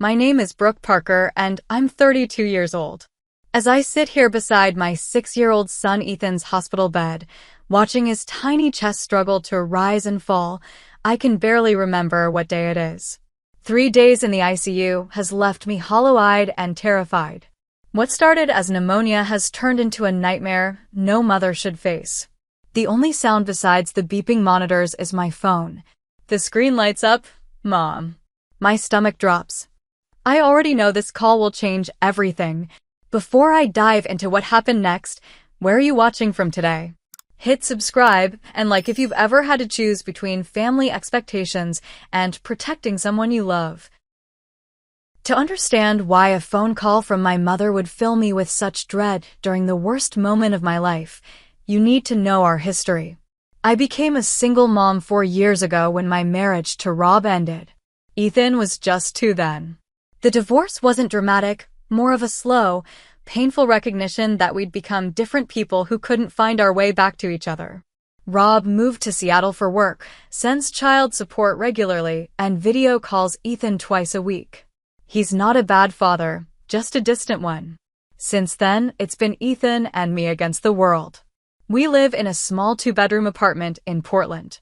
My name is Brooke Parker, and I'm 32 years old. As I sit here beside my 6-year-old son Ethan's hospital bed, watching his tiny chest struggle to rise and fall, I can barely remember what day it is. 3 days in the ICU has left me hollow-eyed and terrified. What started as pneumonia has turned into a nightmare no mother should face. The only sound besides the beeping monitors is my phone. The screen lights up, Mom. My stomach drops. I already know this call will change everything. Before I dive into what happened next, where are you watching from today? Hit subscribe and like if you've ever had to choose between family expectations and protecting someone you love. To understand why a phone call from my mother would fill me with such dread during the worst moment of my life, you need to know our history. I became a single mom 4 years ago when my marriage to Rob ended. Ethan was just 2 then. The divorce wasn't dramatic, more of a slow, painful recognition that we'd become different people who couldn't find our way back to each other. Rob moved to Seattle for work, sends child support regularly, and video calls Ethan twice a week. He's not a bad father, just a distant one. Since then, it's been Ethan and me against the world. We live in a small 2-bedroom apartment in Portland.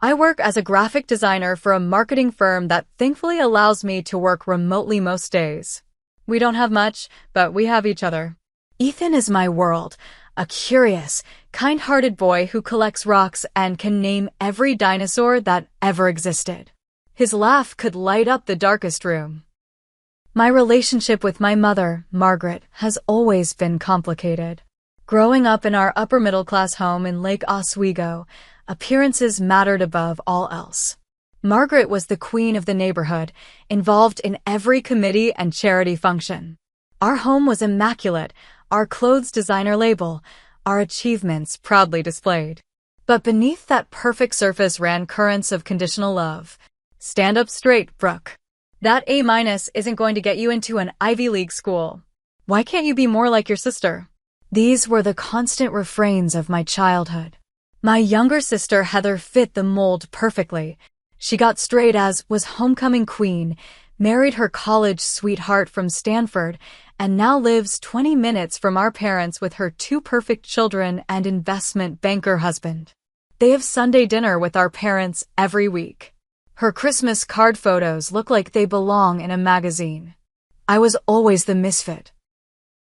I work as a graphic designer for a marketing firm that thankfully allows me to work remotely most days. We don't have much, but we have each other. Ethan is my world, a curious, kind-hearted boy who collects rocks and can name every dinosaur that ever existed. His laugh could light up the darkest room. My relationship with my mother, Margaret, has always been complicated. Growing up in our upper-middle-class home in Lake Oswego, appearances mattered above all else. Margaret was the queen of the neighborhood, involved in every committee and charity function. Our home was immaculate, our clothes designer label, our achievements proudly displayed. But beneath that perfect surface ran currents of conditional love. Stand up straight, Brooke. That A- isn't going to get you into an Ivy League school. Why can't you be more like your sister? These were the constant refrains of my childhood. My younger sister Heather fit the mold perfectly. She got straight A's, was homecoming queen, married her college sweetheart from Stanford, and now lives 20 minutes from our parents with her 2 perfect children and investment banker husband. They have Sunday dinner with our parents every week. Her Christmas card photos look like they belong in a magazine. I was always the misfit.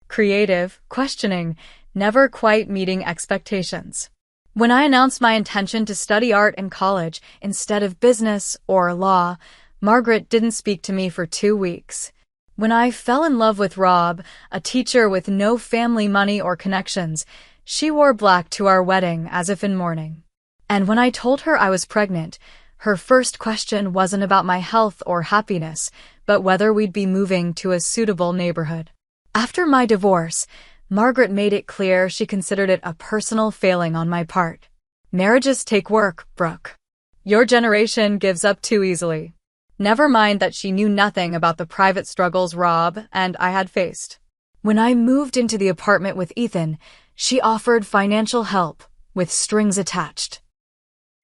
Creative, questioning, never quite meeting expectations. When I announced my intention to study art in college instead of business or law, Margaret didn't speak to me for 2 weeks. When I fell in love with Rob, a teacher with no family money or connections, she wore black to our wedding as if in mourning. And when I told her I was pregnant, her first question wasn't about my health or happiness, but whether we'd be moving to a suitable neighborhood. After my divorce, Margaret made it clear she considered it a personal failing on my part. Marriages take work, Brooke. Your generation gives up too easily. Never mind that she knew nothing about the private struggles Rob and I had faced. When I moved into the apartment with Ethan, she offered financial help, with strings attached.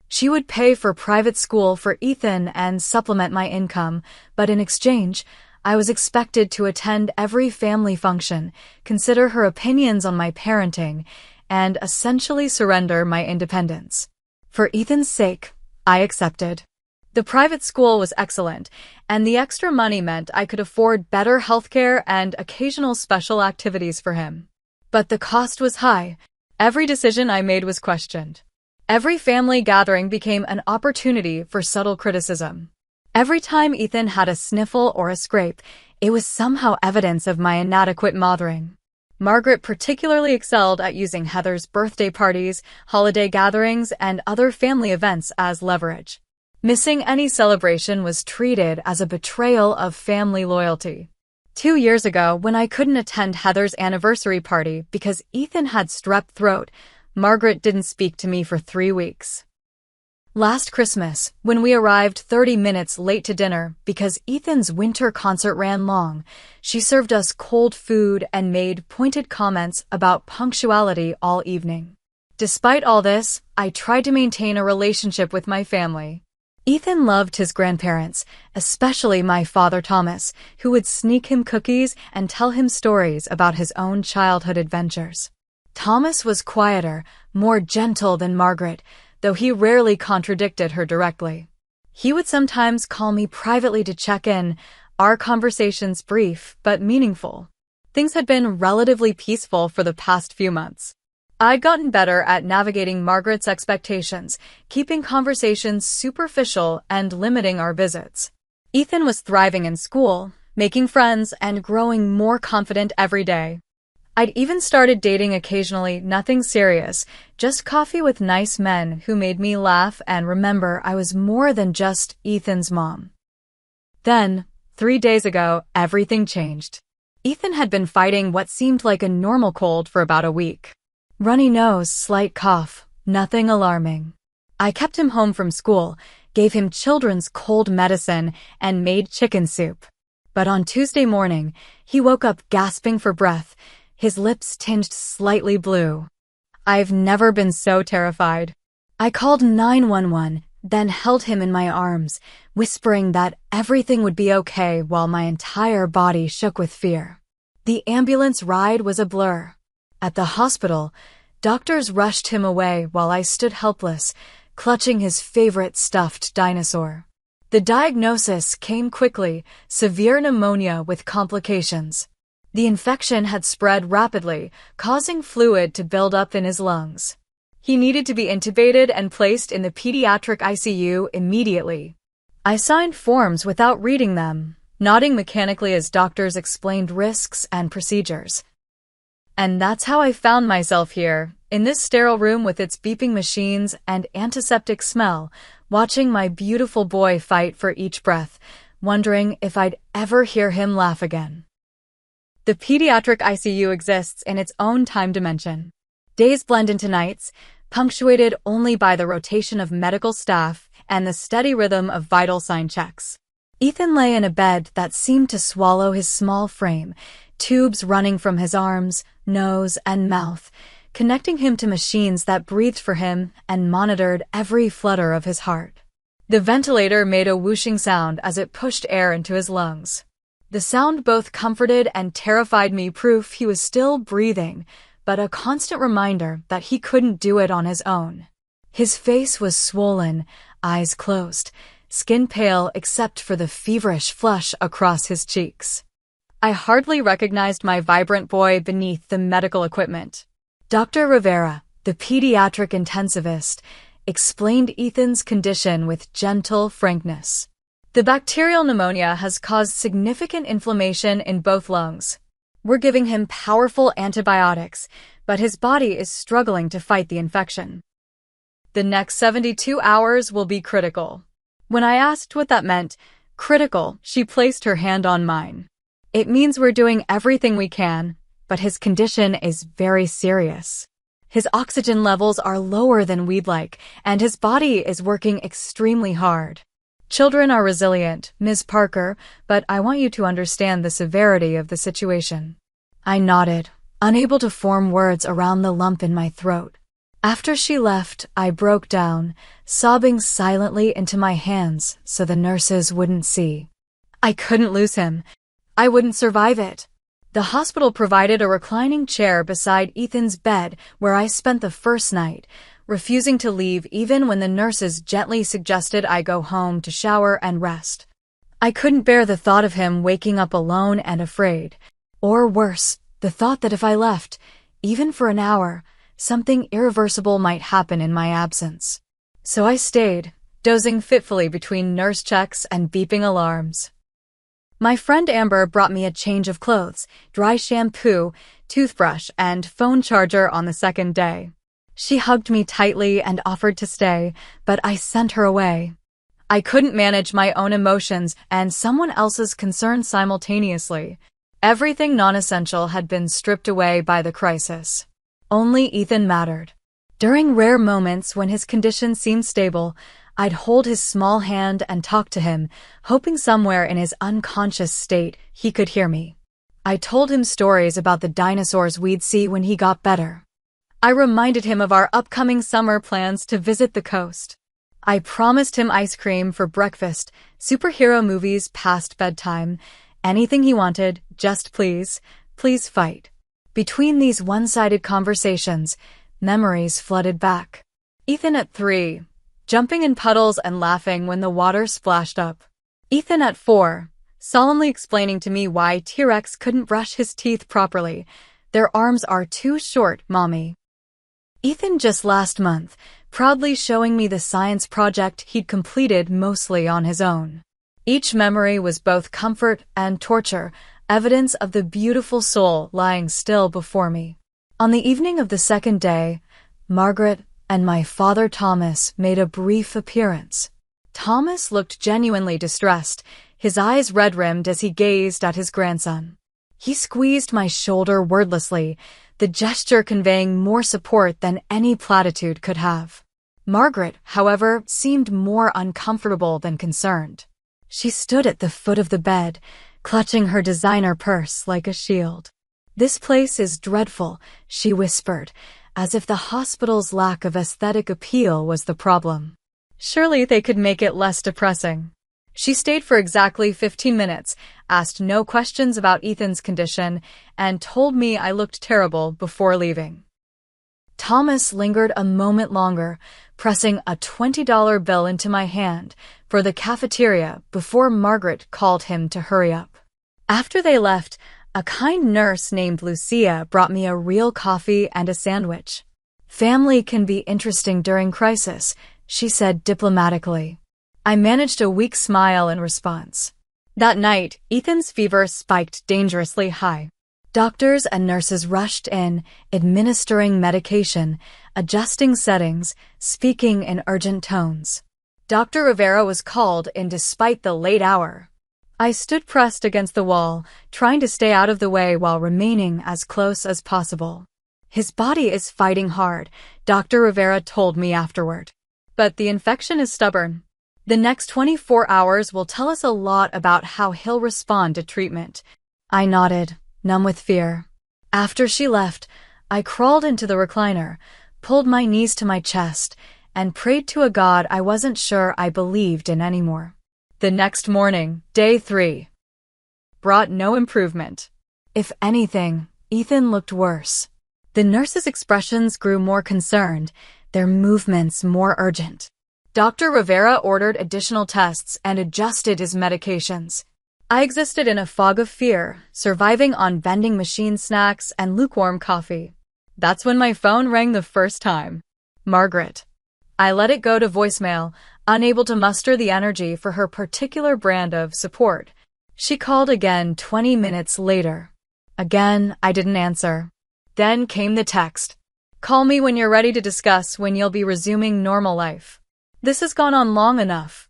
She would pay for private school for Ethan and supplement my income, but in exchange, I was expected to attend every family function, consider her opinions on my parenting, and essentially surrender my independence. For Ethan's sake, I accepted. The private school was excellent, and the extra money meant I could afford better healthcare and occasional special activities for him. But the cost was high. Every decision I made was questioned. Every family gathering became an opportunity for subtle criticism. Every time Ethan had a sniffle or a scrape, it was somehow evidence of my inadequate mothering. Margaret particularly excelled at using Heather's birthday parties, holiday gatherings, and other family events as leverage. Missing any celebration was treated as a betrayal of family loyalty. 2 years ago, when I couldn't attend Heather's anniversary party because Ethan had strep throat, Margaret didn't speak to me for 3 weeks. Last Christmas, when we arrived 30 minutes late to dinner because Ethan's winter concert ran long, she served us cold food and made pointed comments about punctuality all evening. Despite all this, I tried to maintain a relationship with my family. Ethan loved his grandparents, especially my father Thomas, who would sneak him cookies and tell him stories about his own childhood adventures. Thomas was quieter, more gentle than Margaret, though he rarely contradicted her directly. He would sometimes call me privately to check in, our conversations brief but meaningful. Things had been relatively peaceful for the past few months. I'd gotten better at navigating Margaret's expectations, keeping conversations superficial and limiting our visits. Ethan was thriving in school, making friends, and growing more confident every day. I'd even started dating occasionally, nothing serious, just coffee with nice men who made me laugh and remember I was more than just Ethan's mom. Then, 3 days ago, everything changed. Ethan had been fighting what seemed like a normal cold for about a week. Runny nose, slight cough, nothing alarming. I kept him home from school, gave him children's cold medicine, and made chicken soup. But on Tuesday morning, he woke up gasping for breath, his lips tinged slightly blue. I've never been so terrified. I called 911, then held him in my arms, whispering that everything would be okay while my entire body shook with fear. The ambulance ride was a blur. At the hospital, doctors rushed him away while I stood helpless, clutching his favorite stuffed dinosaur. The diagnosis came quickly: severe pneumonia with complications. The infection had spread rapidly, causing fluid to build up in his lungs. He needed to be intubated and placed in the pediatric ICU immediately. I signed forms without reading them, nodding mechanically as doctors explained risks and procedures. And that's how I found myself here, in this sterile room with its beeping machines and antiseptic smell, watching my beautiful boy fight for each breath, wondering if I'd ever hear him laugh again. The pediatric ICU exists in its own time dimension. Days blend into nights, punctuated only by the rotation of medical staff and the steady rhythm of vital sign checks. Ethan lay in a bed that seemed to swallow his small frame, tubes running from his arms, nose, and mouth, connecting him to machines that breathed for him and monitored every flutter of his heart. The ventilator made a whooshing sound as it pushed air into his lungs. The sound both comforted and terrified me, proof he was still breathing, but a constant reminder that he couldn't do it on his own. His face was swollen, eyes closed, skin pale except for the feverish flush across his cheeks. I hardly recognized my vibrant boy beneath the medical equipment. Dr. Rivera, the pediatric intensivist, explained Ethan's condition with gentle frankness. The bacterial pneumonia has caused significant inflammation in both lungs. We're giving him powerful antibiotics, but his body is struggling to fight the infection. The next 72 hours will be critical. When I asked what that meant, critical, she placed her hand on mine. It means we're doing everything we can, but his condition is very serious. His oxygen levels are lower than we'd like, and his body is working extremely hard. Children are resilient, Ms. Parker, but I want you to understand the severity of the situation. I nodded, unable to form words around the lump in my throat. After she left, I broke down, sobbing silently into my hands so the nurses wouldn't see. I couldn't lose him. I wouldn't survive it. The hospital provided a reclining chair beside Ethan's bed where I spent the first night, refusing to leave even when the nurses gently suggested I go home to shower and rest. I couldn't bear the thought of him waking up alone and afraid. Or worse, the thought that if I left, even for an hour, something irreversible might happen in my absence. So I stayed, dozing fitfully between nurse checks and beeping alarms. My friend Amber brought me a change of clothes, dry shampoo, toothbrush, and phone charger on the second day. She hugged me tightly and offered to stay, but I sent her away. I couldn't manage my own emotions and someone else's concerns simultaneously. Everything non-essential had been stripped away by the crisis. Only Ethan mattered. During rare moments when his condition seemed stable, I'd hold his small hand and talk to him, hoping somewhere in his unconscious state he could hear me. I told him stories about the dinosaurs we'd see when he got better. I reminded him of our upcoming summer plans to visit the coast. I promised him ice cream for breakfast, superhero movies past bedtime, anything he wanted, just please, please fight. Between these one-sided conversations, memories flooded back. Ethan at 3, jumping in puddles and laughing when the water splashed up. Ethan at 4, solemnly explaining to me why T-Rex couldn't brush his teeth properly. Their arms are too short, Mommy. Ethan just last month, proudly showing me the science project he'd completed mostly on his own. Each memory was both comfort and torture, evidence of the beautiful soul lying still before me. On the evening of the second day, Margaret and my father Thomas made a brief appearance. Thomas looked genuinely distressed, his eyes red-rimmed as he gazed at his grandson. He squeezed my shoulder wordlessly, the gesture conveying more support than any platitude could have. Margaret, however, seemed more uncomfortable than concerned. She stood at the foot of the bed, clutching her designer purse like a shield. "This place is dreadful," she whispered, as if the hospital's lack of aesthetic appeal was the problem. Surely they could make it less depressing. She stayed for exactly 15 minutes, asked no questions about Ethan's condition, and told me I looked terrible before leaving. Thomas lingered a moment longer, pressing a $20 bill into my hand for the cafeteria before Margaret called him to hurry up. After they left, a kind nurse named Lucia brought me a real coffee and a sandwich. "Family can be interesting during crisis," she said diplomatically. I managed a weak smile in response. That night, Ethan's fever spiked dangerously high. Doctors and nurses rushed in, administering medication, adjusting settings, speaking in urgent tones. Dr. Rivera was called in despite the late hour. I stood pressed against the wall, trying to stay out of the way while remaining as close as possible. "His body is fighting hard," Dr. Rivera told me afterward. "But the infection is stubborn. The next 24 hours will tell us a lot about how he'll respond to treatment." I nodded, numb with fear. After she left, I crawled into the recliner, pulled my knees to my chest, and prayed to a God I wasn't sure I believed in anymore. The next morning, day 3, brought no improvement. If anything, Ethan looked worse. The nurses' expressions grew more concerned, their movements more urgent. Dr. Rivera ordered additional tests and adjusted his medications. I existed in a fog of fear, surviving on vending machine snacks and lukewarm coffee. That's when my phone rang the first time. Margaret. I let it go to voicemail, unable to muster the energy for her particular brand of support. She called again 20 minutes later. Again, I didn't answer. Then came the text. "Call me when you're ready to discuss when you'll be resuming normal life. This has gone on long enough."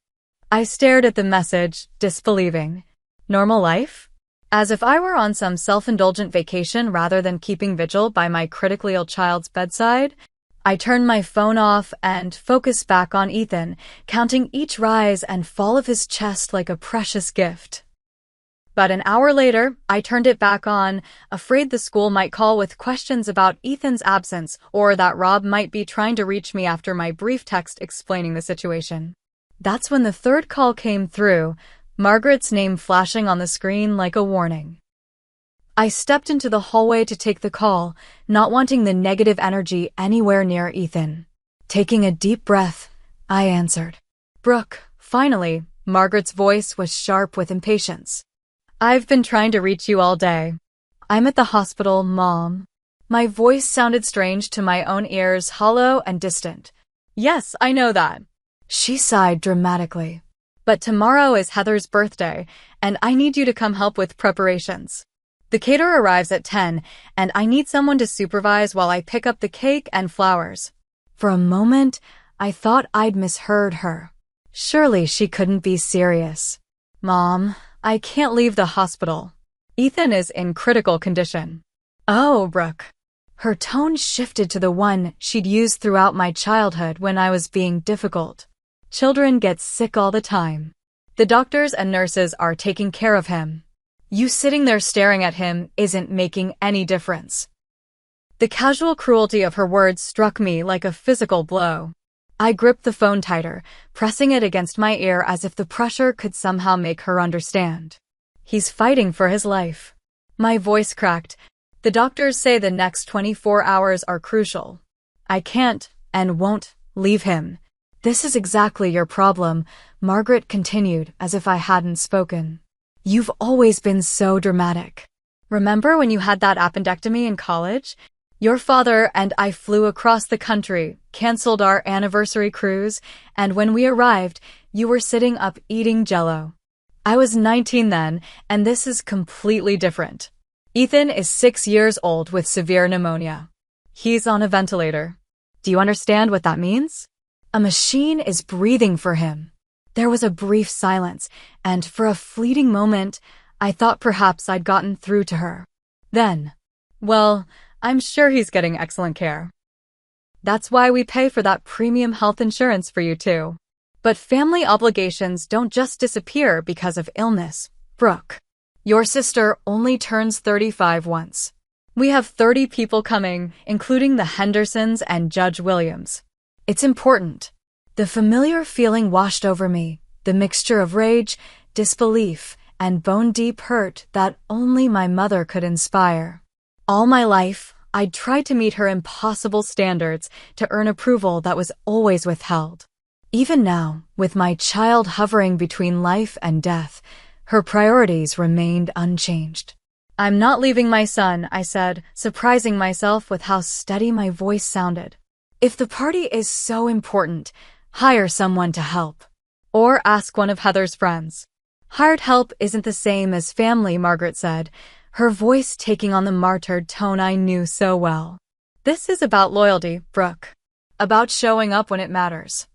I stared at the message, disbelieving. Normal life? As if I were on some self-indulgent vacation rather than keeping vigil by my critically ill child's bedside. I turned my phone off and focused back on Ethan, counting each rise and fall of his chest like a precious gift. But an hour later, I turned it back on, afraid the school might call with questions about Ethan's absence or that Rob might be trying to reach me after my brief text explaining the situation. That's when the third call came through, Margaret's name flashing on the screen like a warning. I stepped into the hallway to take the call, not wanting the negative energy anywhere near Ethan. Taking a deep breath, I answered. "Brooke," finally, Margaret's voice was sharp with impatience. "I've been trying to reach you all day." "I'm at the hospital, Mom." My voice sounded strange to my own ears, hollow and distant. "Yes, I know that." She sighed dramatically. "But tomorrow is Heather's birthday, and I need you to come help with preparations. The caterer arrives at 10, and I need someone to supervise while I pick up the cake and flowers." For a moment, I thought I'd misheard her. Surely she couldn't be serious. "Mom, I can't leave the hospital. Ethan is in critical condition." "Oh, Brooke." Her tone shifted to the one she'd used throughout my childhood when I was being difficult. "Children get sick all the time. The doctors and nurses are taking care of him. You sitting there staring at him isn't making any difference." The casual cruelty of her words struck me like a physical blow. I gripped the phone tighter, pressing it against my ear as if the pressure could somehow make her understand. He's fighting for his life. My voice cracked. The doctors say the next 24 hours are crucial. I can't and won't leave him. This is exactly your problem, Margaret continued as if I hadn't spoken. You've always been so dramatic. Remember when you had that appendectomy in college? Your father and I flew across the country, canceled our anniversary cruise, and when we arrived, you were sitting up eating Jell-O. I was 19 then, and this is completely different. Ethan is 6 years old with severe pneumonia. He's on a ventilator. Do you understand what that means? A machine is breathing for him. There was a brief silence, and for a fleeting moment, I thought perhaps I'd gotten through to her. Then, well, I'm sure he's getting excellent care. That's why we pay for that premium health insurance for you too. But family obligations don't just disappear because of illness, Brooke. Your sister only turns 35 once. We have 30 people coming, including the Hendersons and Judge Williams. It's important. The familiar feeling washed over me, the mixture of rage, disbelief, and bone-deep hurt that only my mother could inspire. All my life, I'd tried to meet her impossible standards to earn approval that was always withheld. Even now, with my child hovering between life and death, her priorities remained unchanged. I'm not leaving my son, I said, surprising myself with how steady my voice sounded. If the party is so important, hire someone to help. Or ask one of Heather's friends. Hired help isn't the same as family, Margaret said, her voice taking on the martyred tone I knew so well. This is about loyalty, Brooke. About showing up when it matters.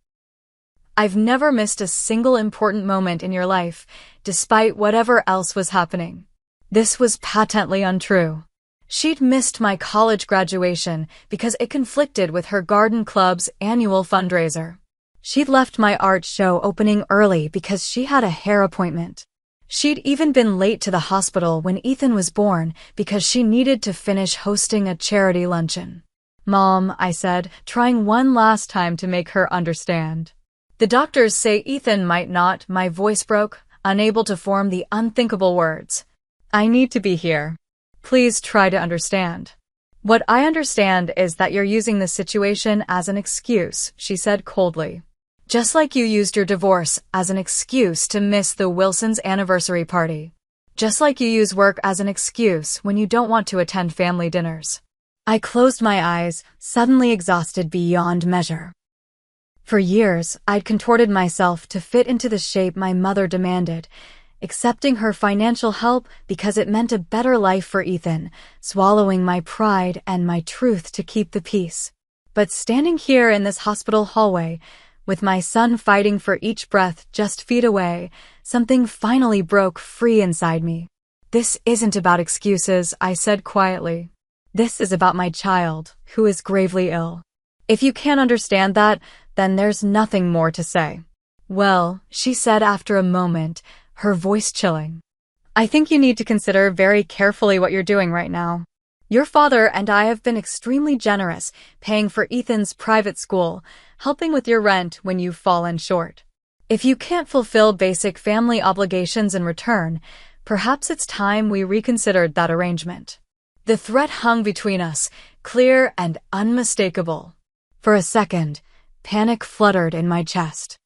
I've never missed a single important moment in your life, despite whatever else was happening. This was patently untrue. She'd missed my college graduation because it conflicted with her garden club's annual fundraiser. She'd left my art show opening early because she had a hair appointment. She'd even been late to the hospital when Ethan was born because she needed to finish hosting a charity luncheon. Mom, I said, trying one last time to make her understand. The doctors say Ethan might not, my voice broke, unable to form the unthinkable words. I need to be here. Please try to understand. What I understand is that you're using this situation as an excuse, she said coldly. Just like you used your divorce as an excuse to miss the Wilsons' anniversary party. Just like you use work as an excuse when you don't want to attend family dinners. I closed my eyes, suddenly exhausted beyond measure. For years, I'd contorted myself to fit into the shape my mother demanded, accepting her financial help because it meant a better life for Ethan, swallowing my pride and my truth to keep the peace. But standing here in this hospital hallway, with my son fighting for each breath just feet away, something finally broke free inside me. This isn't about excuses, I said quietly. This is about my child, who is gravely ill. If you can't understand that, then there's nothing more to say. Well, she said after a moment, her voice chilling. I think you need to consider very carefully what you're doing right now. Your father and I have been extremely generous, paying for Ethan's private school, helping with your rent when you've fallen short. If you can't fulfill basic family obligations in return, perhaps it's time we reconsidered that arrangement. The threat hung between us, clear and unmistakable. For a second, panic fluttered in my chest.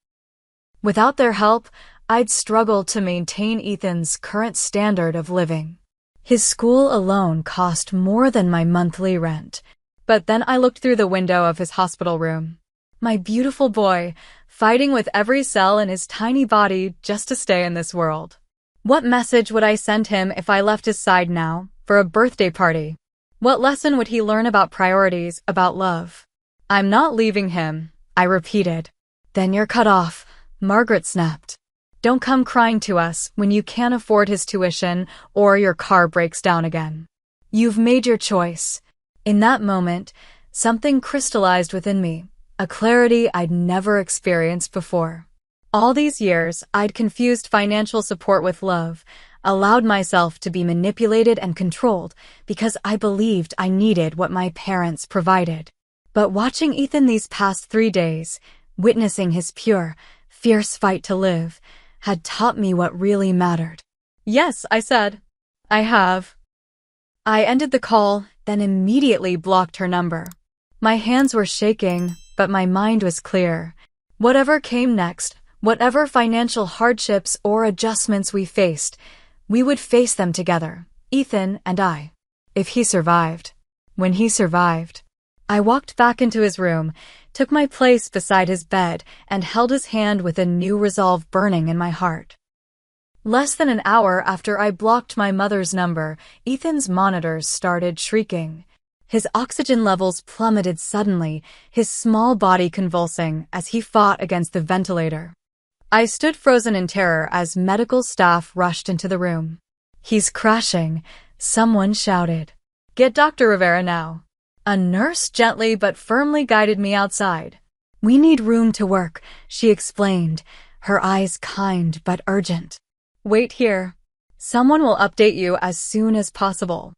Without their help, I'd struggle to maintain Ethan's current standard of living. His school alone cost more than my monthly rent. But then I looked through the window of his hospital room. My beautiful boy, fighting with every cell in his tiny body just to stay in this world. What message would I send him if I left his side now, for a birthday party? What lesson would he learn about priorities, about love? I'm not leaving him, I repeated. Then you're cut off, Margaret snapped. Don't come crying to us when you can't afford his tuition or your car breaks down again. You've made your choice. In that moment, something crystallized within me, a clarity I'd never experienced before. All these years, I'd confused financial support with love, allowed myself to be manipulated and controlled because I believed I needed what my parents provided. But watching Ethan these past 3 days, witnessing his pure, fierce fight to live, had taught me what really mattered. Yes, I said. I have. I ended the call, then immediately blocked her number. My hands were shaking, but my mind was clear. Whatever came next, whatever financial hardships or adjustments we faced, we would face them together, Ethan and I. If he survived. When he survived. I walked back into his room, took my place beside his bed, and held his hand with a new resolve burning in my heart. Less than an hour after I blocked my mother's number, Ethan's monitors started shrieking. His oxygen levels plummeted suddenly, his small body convulsing as he fought against the ventilator. I stood frozen in terror as medical staff rushed into the room. He's crashing, someone shouted. Get Dr. Rivera now. A nurse gently but firmly guided me outside. We need room to work, she explained, her eyes kind but urgent. Wait here. Someone will update you as soon as possible.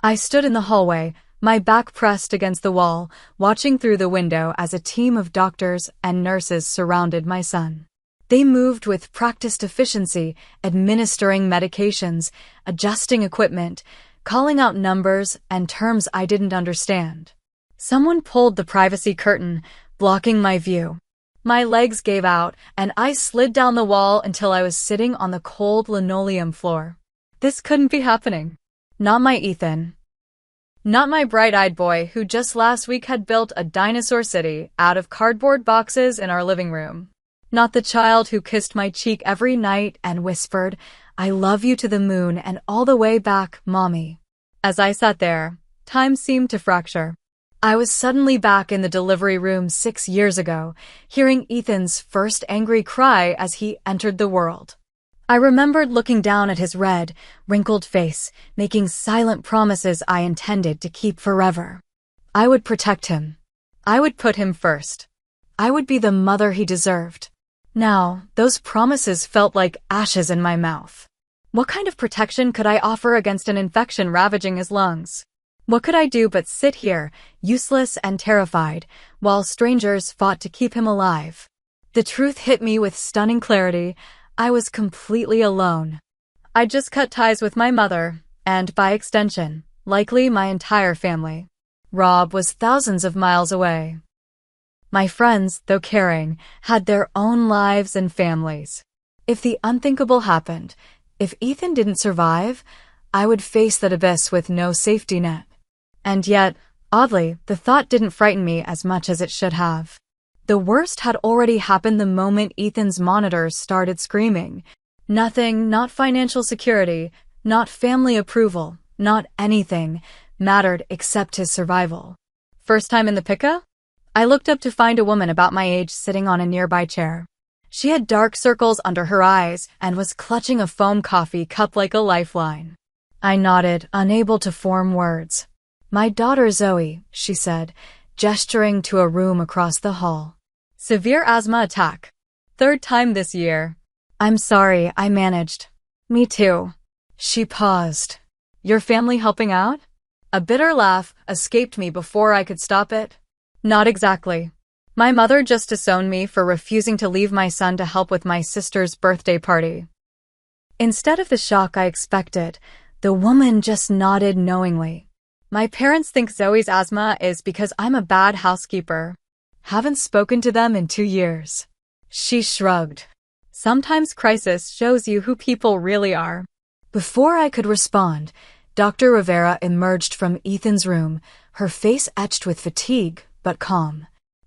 I stood in the hallway, my back pressed against the wall, watching through the window as a team of doctors and nurses surrounded my son. They moved with practiced efficiency, administering medications, adjusting equipment, calling out numbers and terms I didn't understand. Someone pulled the privacy curtain, blocking my view. My legs gave out, and I slid down the wall until I was sitting on the cold linoleum floor. This couldn't be happening. Not my Ethan. Not my bright-eyed boy who just last week had built a dinosaur city out of cardboard boxes in our living room. Not the child who kissed my cheek every night and whispered, I love you to the moon and all the way back, Mommy. As I sat there, time seemed to fracture. I was suddenly back in the delivery room 6 years ago, hearing Ethan's first angry cry as he entered the world. I remembered looking down at his red, wrinkled face, making silent promises I intended to keep forever. I would protect him. I would put him first. I would be the mother he deserved. Now, those promises felt like ashes in my mouth. What kind of protection could I offer against an infection ravaging his lungs? What could I do but sit here, useless and terrified, while strangers fought to keep him alive? The truth hit me with stunning clarity. I was completely alone. I'd just cut ties with my mother, and by extension, likely my entire family. Rob was thousands of miles away. My friends, though caring, had their own lives and families. If the unthinkable happened, if Ethan didn't survive, I would face that abyss with no safety net. And yet, oddly, the thought didn't frighten me as much as it should have. The worst had already happened the moment Ethan's monitors started screaming. Nothing, not financial security, not family approval, not anything, mattered except his survival. First time in the pickup? I looked up to find a woman about my age sitting on a nearby chair. She had dark circles under her eyes and was clutching a foam coffee cup like a lifeline. I nodded, unable to form words. My daughter Zoe, she said, gesturing to a room across the hall. Severe asthma attack. 3rd time this year. I'm sorry, I managed. Me too. She paused. Your family helping out? A bitter laugh escaped me before I could stop it. Not exactly. My mother just disowned me for refusing to leave my son to help with my sister's birthday party. Instead of the shock I expected, the woman just nodded knowingly. My parents think Zoe's asthma is because I'm a bad housekeeper. Haven't spoken to them in 2 years. She shrugged. Sometimes crisis shows you who people really are. Before I could respond, Dr. Rivera emerged from Ethan's room, her face etched with fatigue, but calm.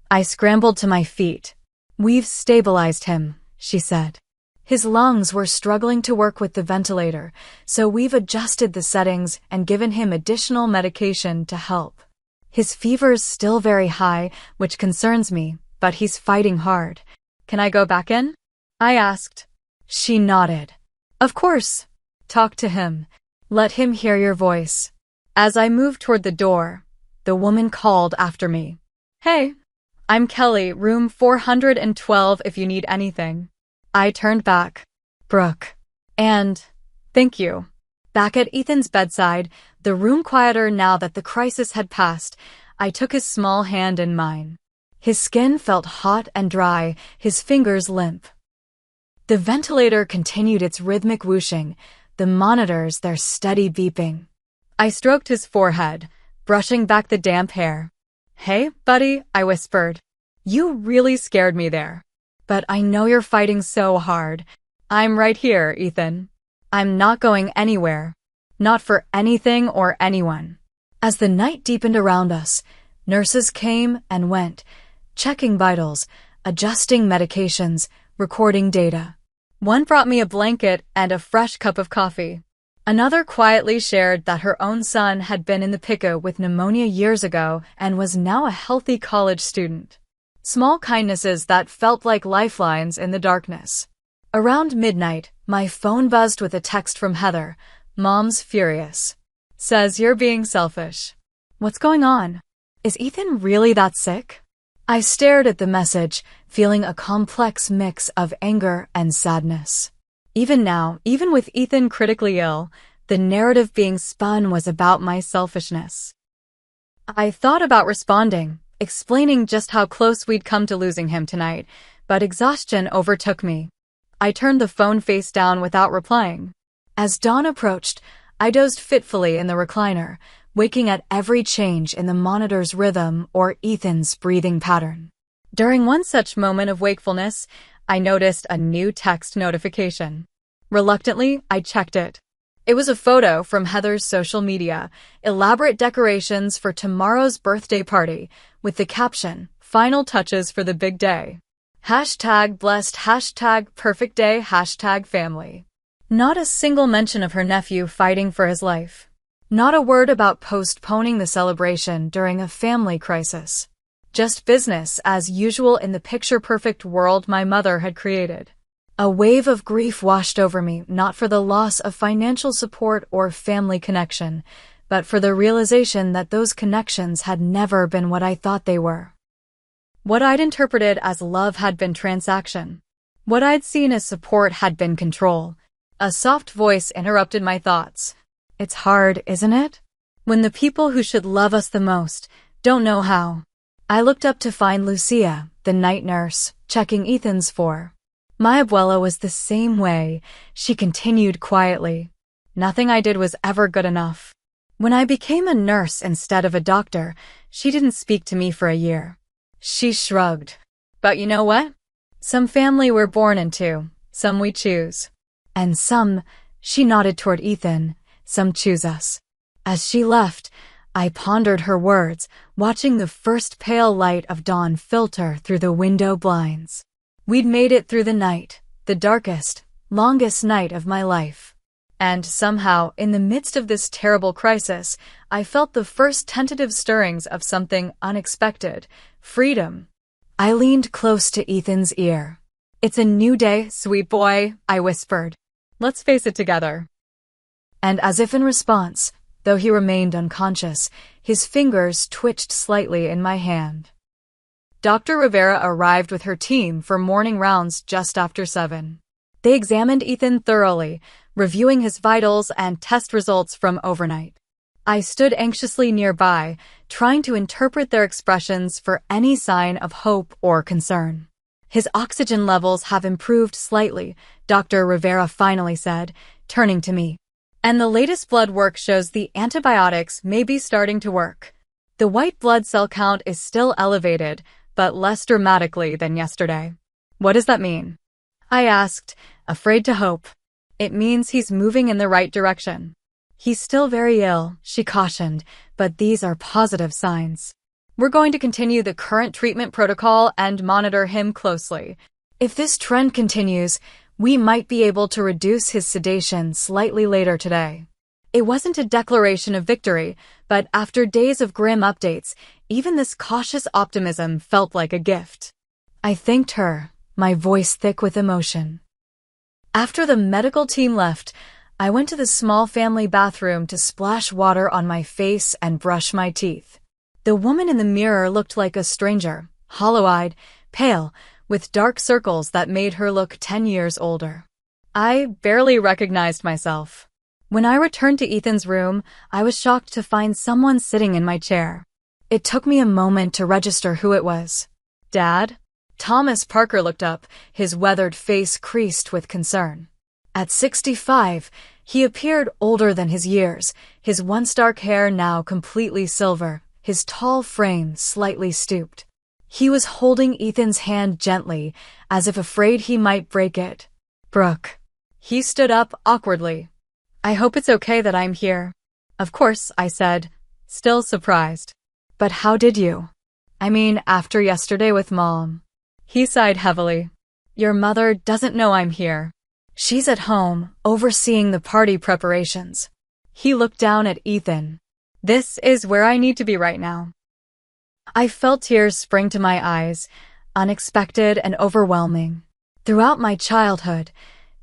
I scrambled to my feet. We've stabilized him, she said. His lungs were struggling to work with the ventilator, so we've adjusted the settings and given him additional medication to help. His fever's still very high, which concerns me, but he's fighting hard. Can I go back in? I asked. She nodded. Of course. Talk to him. Let him hear your voice. As I moved toward the door, the woman called after me. Hey, I'm Kelly, room 412 if you need anything. I turned back. Brooke. And thank you. Back at Ethan's bedside, the room quieter now that the crisis had passed, I took his small hand in mine. His skin felt hot and dry, his fingers limp. The ventilator continued its rhythmic whooshing, the monitors their steady beeping. I stroked his forehead, brushing back the damp hair. "Hey, buddy," I whispered. "You really scared me there. But I know you're fighting so hard. I'm right here, Ethan. I'm not going anywhere. Not for anything or anyone." As the night deepened around us, nurses came and went, checking vitals, adjusting medications, recording data. One brought me a blanket and a fresh cup of coffee. Another quietly shared that her own son had been in the PICU with pneumonia years ago and was now a healthy college student. Small kindnesses that felt like lifelines in the darkness. Around midnight, my phone buzzed with a text from Heather. "Mom's furious. Says you're being selfish." What's going on? Is Ethan really that sick? I stared at the message, feeling a complex mix of anger and sadness. Even now, even with Ethan critically ill, the narrative being spun was about my selfishness. I thought about responding, explaining just how close we'd come to losing him tonight, but exhaustion overtook me. I turned the phone face down without replying. As dawn approached, I dozed fitfully in the recliner, waking at every change in the monitor's rhythm or Ethan's breathing pattern. During one such moment of wakefulness, I noticed a new text notification. Reluctantly, I checked it. It was a photo from Heather's social media, elaborate decorations for tomorrow's birthday party, with the caption, "Final touches for the big day. #blessed, #perfect day, #family." Not a single mention of her nephew fighting for his life. Not a word about postponing the celebration during a family crisis. Just business as usual in the picture-perfect world my mother had created. A wave of grief washed over me, not for the loss of financial support or family connection, but for the realization that those connections had never been what I thought they were. What I'd interpreted as love had been transaction. What I'd seen as support had been control. A soft voice interrupted my thoughts. "It's hard, isn't it? When the people who should love us the most don't know how." I looked up to find Lucia, the night nurse, checking Ethan's for. My abuela was the same way, she continued quietly. Nothing I did was ever good enough. When I became a nurse instead of a doctor, she didn't speak to me for a year. She shrugged. "But you know what? Some family we're born into, some we choose. And some," she nodded toward Ethan, "some choose us." As she left, I pondered her words, watching the first pale light of dawn filter through the window blinds. We'd made it through the night, the darkest, longest night of my life. And somehow, in the midst of this terrible crisis, I felt the first tentative stirrings of something unexpected: freedom. I leaned close to Ethan's ear. "It's a new day, sweet boy," I whispered. "Let's face it together." And as if in response, though he remained unconscious, his fingers twitched slightly in my hand. Dr. Rivera arrived with her team for morning rounds just after 7. They examined Ethan thoroughly, reviewing his vitals and test results from overnight. I stood anxiously nearby, trying to interpret their expressions for any sign of hope or concern. "His oxygen levels have improved slightly," Dr. Rivera finally said, turning to me. "And the latest blood work shows the antibiotics may be starting to work. The white blood cell count is still elevated, but less dramatically than yesterday." "What does that mean?" I asked, afraid to hope. "It means he's moving in the right direction." "He's still very ill," she cautioned, "but these are positive signs. We're going to continue the current treatment protocol and monitor him closely. If this trend continues, we might be able to reduce his sedation slightly later today." It wasn't a declaration of victory, but after days of grim updates, even this cautious optimism felt like a gift. I thanked her, my voice thick with emotion. After the medical team left, I went to the small family bathroom to splash water on my face and brush my teeth. The woman in the mirror looked like a stranger, hollow-eyed, pale, with dark circles that made her look 10 years older. I barely recognized myself. When I returned to Ethan's room, I was shocked to find someone sitting in my chair. It took me a moment to register who it was. Dad? Thomas Parker looked up, his weathered face creased with concern. At 65, he appeared older than his years, his once dark hair now completely silver, his tall frame slightly stooped. He was holding Ethan's hand gently, as if afraid he might break it. Brooke. He stood up awkwardly. I hope it's okay that I'm here. Of course, I said, still surprised. But how did you? I mean, after yesterday with Mom. He sighed heavily. Your mother doesn't know I'm here. She's at home, overseeing the party preparations. He looked down at Ethan. This is where I need to be right now. I felt tears spring to my eyes, unexpected and overwhelming. Throughout my childhood,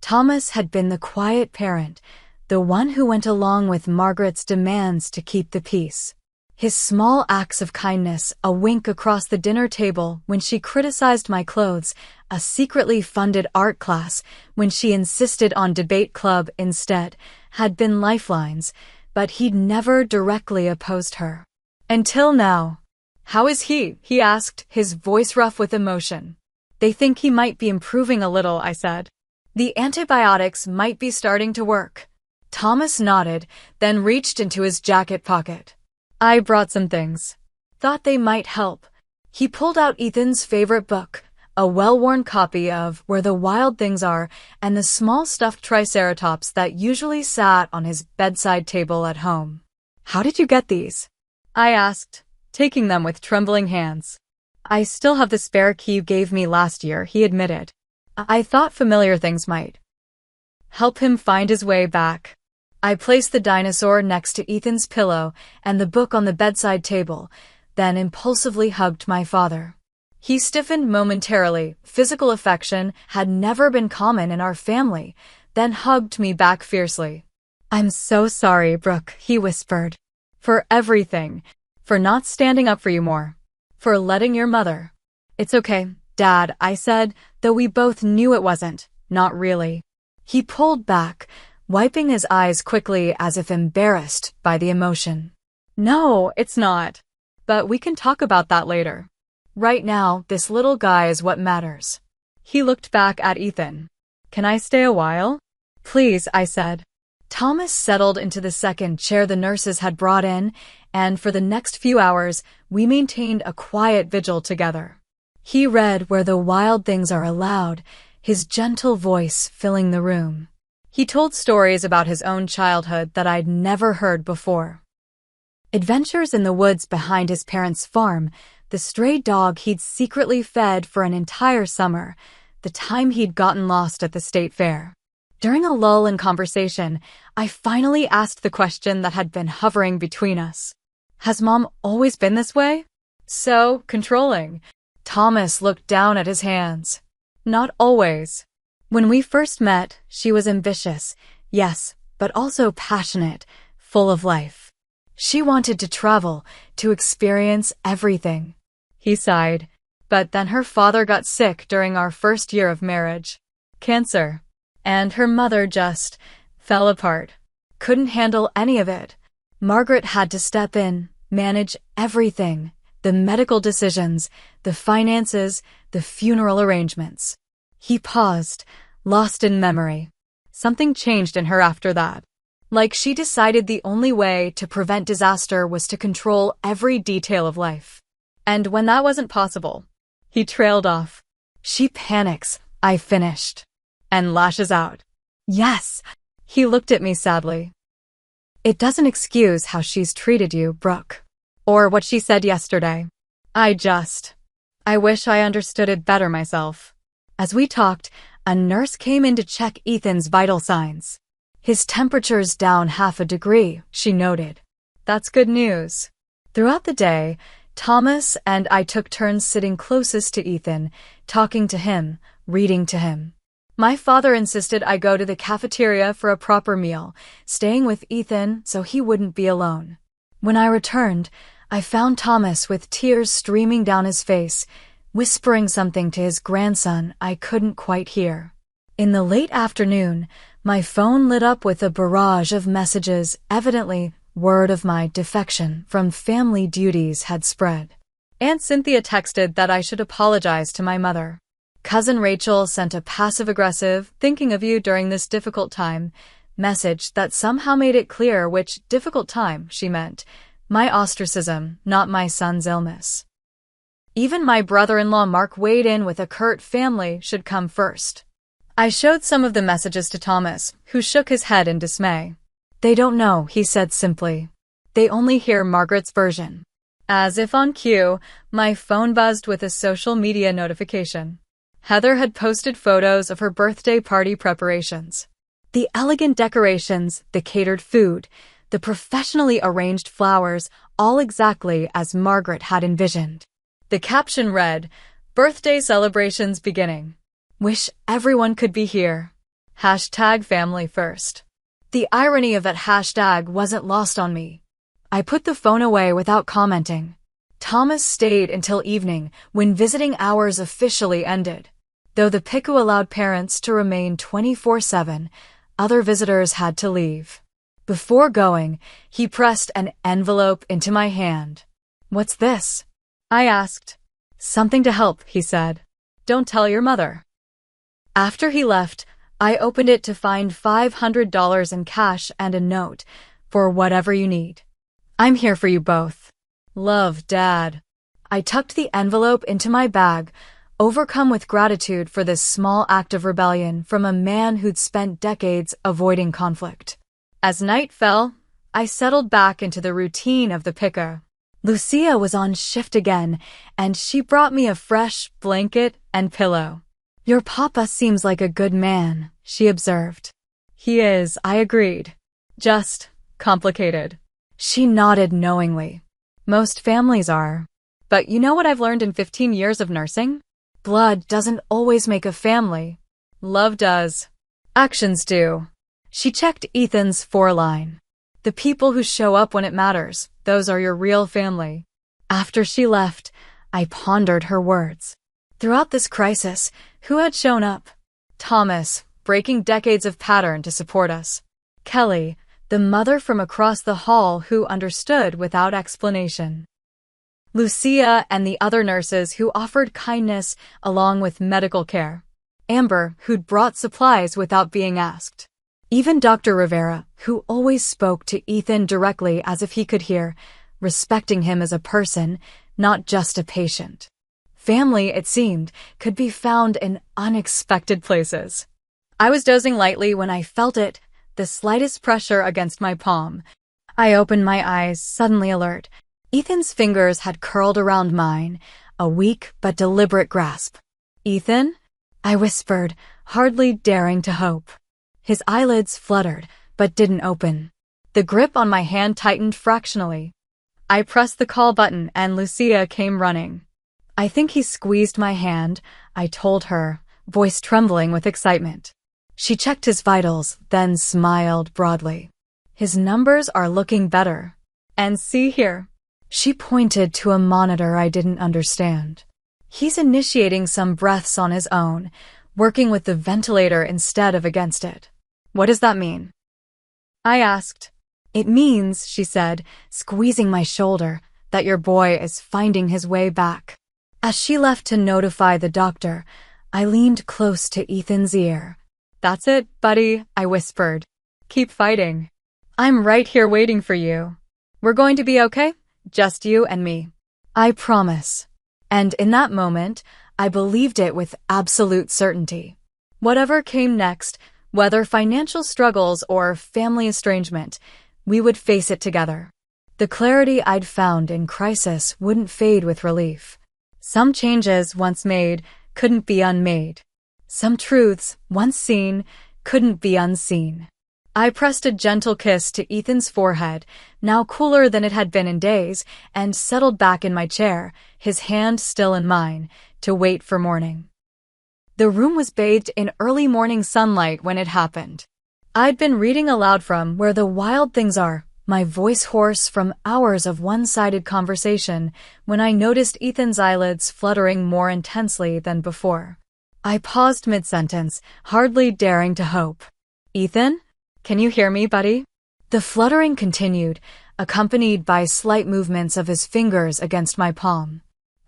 Thomas had been the quiet parent, the one who went along with Margaret's demands to keep the peace. His small acts of kindness, a wink across the dinner table when she criticized my clothes, a secretly funded art class when she insisted on debate club instead, had been lifelines, but he'd never directly opposed her. Until now. How is he? He asked, his voice rough with emotion. They think he might be improving a little, I said. The antibiotics might be starting to work. Thomas nodded, then reached into his jacket pocket. I brought some things. Thought they might help. He pulled out Ethan's favorite book, a well-worn copy of Where the Wild Things Are, and the small stuffed triceratops that usually sat on his bedside table at home. How did you get these? I asked, taking them with trembling hands. I still have the spare key you gave me last year, he admitted. I thought familiar things might help him find his way back. I placed the dinosaur next to Ethan's pillow and the book on the bedside table, then impulsively hugged my father. He stiffened momentarily. Physical affection had never been common in our family, then hugged me back fiercely. I'm so sorry, Brooke, he whispered. For everything. For not standing up for you more. For letting your mother. It's okay, Dad, I said, though we both knew it wasn't. Not really. He pulled back, wiping his eyes quickly as if embarrassed by the emotion. No, it's not. But we can talk about that later. Right now, this little guy is what matters. He looked back at Ethan. Can I stay a while? Please, I said. Thomas settled into the second chair the nurses had brought in, and for the next few hours, we maintained a quiet vigil together. He read Where the Wild Things Are Allowed, his gentle voice filling the room. He told stories about his own childhood that I'd never heard before. Adventures in the woods behind his parents' farm, the stray dog he'd secretly fed for an entire summer, the time he'd gotten lost at the state fair. During a lull in conversation, I finally asked the question that had been hovering between us. Has Mom always been this way? So controlling. Thomas looked down at his hands. Not always. When we first met, she was ambitious, yes, but also passionate, full of life. She wanted to travel, to experience everything. He sighed. But then her father got sick during our first year of marriage. Cancer. And her mother just fell apart. Couldn't handle any of it. Margaret had to step in, manage everything. The medical decisions, the finances, the funeral arrangements. He paused, lost in memory. Something changed in her after that. Like she decided the only way to prevent disaster was to control every detail of life. And when that wasn't possible, he trailed off. She panics, I finished. And lashes out. Yes, he looked at me sadly. It doesn't excuse how she's treated you, Brooke. Or what she said yesterday. I wish I understood it better myself. As we talked, a nurse came in to check Ethan's vital signs. His temperature's down 0.5 degrees, she noted. That's good news. Throughout the day, Thomas and I took turns sitting closest to Ethan, talking to him, reading to him. My father insisted I go to the cafeteria for a proper meal, staying with Ethan so he wouldn't be alone. When I returned, I found Thomas with tears streaming down his face, whispering something to his grandson I couldn't quite hear. In the late afternoon, my phone lit up with a barrage of messages. Evidently, word of my defection from family duties had spread. Aunt Cynthia texted that I should apologize to my mother. Cousin Rachel sent a passive-aggressive, thinking of you during this difficult time, message that somehow made it clear which difficult time she meant. My ostracism, not my son's illness. Even my brother-in-law Mark weighed in with a curt family should come first. I showed some of the messages to Thomas, who shook his head in dismay. They don't know, he said simply. They only hear Margaret's version. As if on cue, my phone buzzed with a social media notification. Heather had posted photos of her birthday party preparations. The elegant decorations, the catered food, the professionally arranged flowers, all exactly as Margaret had envisioned. The caption read, "Birthday celebrations beginning. Wish everyone could be here. #family first." The irony of that hashtag wasn't lost on me. I put the phone away without commenting. Thomas stayed until evening, when visiting hours officially ended. Though the PICU allowed parents to remain 24/7, other visitors had to leave. Before going, he pressed an envelope into my hand. "What's this?" I asked. "Something to help," he said. "Don't tell your mother." After he left, I opened it to find $500 in cash and a note, "For whatever you need. I'm here for you both. Love, Dad." I tucked the envelope into my bag, overcome with gratitude for this small act of rebellion from a man who'd spent decades avoiding conflict. As night fell, I settled back into the routine of the PICU. Lucia was on shift again, and she brought me a fresh blanket and pillow. "Your papa seems like a good man," she observed. "He is," I agreed. "Just complicated." She nodded knowingly. "Most families are. But you know what I've learned in 15 years of nursing? Blood doesn't always make a family. Love does. Actions do." She checked Ethan's foreline. "The people who show up when it matters, those are your real family." After she left, I pondered her words. Throughout this crisis, who had shown up? Thomas, breaking decades of pattern to support us. Kelly, the mother from across the hall who understood without explanation. Lucia and the other nurses who offered kindness along with medical care. Amber, who'd brought supplies without being asked. Even Dr. Rivera, who always spoke to Ethan directly as if he could hear, respecting him as a person, not just a patient. Family, it seemed, could be found in unexpected places. I was dozing lightly when I felt it, the slightest pressure against my palm. I opened my eyes, suddenly alert. Ethan's fingers had curled around mine, a weak but deliberate grasp. "Ethan?" I whispered, hardly daring to hope. His eyelids fluttered, but didn't open. The grip on my hand tightened fractionally. I pressed the call button and Lucia came running. "I think he squeezed my hand," I told her, voice trembling with excitement. She checked his vitals, then smiled broadly. "His numbers are looking better. And see here." She pointed to a monitor I didn't understand. "He's initiating some breaths on his own, working with the ventilator instead of against it." "What does that mean?" I asked. "It means," she said, squeezing my shoulder, "that your boy is finding his way back." As she left to notify the doctor, I leaned close to Ethan's ear. "That's it, buddy," I whispered. "Keep fighting. I'm right here waiting for you. We're going to be okay? Just you and me. I promise." And in that moment, I believed it with absolute certainty. Whatever came next, whether financial struggles or family estrangement, we would face it together. The clarity I'd found in crisis wouldn't fade with relief. Some changes, once made, couldn't be unmade. Some truths, once seen, couldn't be unseen. I pressed a gentle kiss to Ethan's forehead, now cooler than it had been in days, and settled back in my chair, his hand still in mine, to wait for morning. The room was bathed in early morning sunlight when it happened. I'd been reading aloud from Where the Wild Things Are, my voice hoarse from hours of one-sided conversation, when I noticed Ethan's eyelids fluttering more intensely than before. I paused mid-sentence, hardly daring to hope. "Ethan? Can you hear me, buddy?" The fluttering continued, accompanied by slight movements of his fingers against my palm.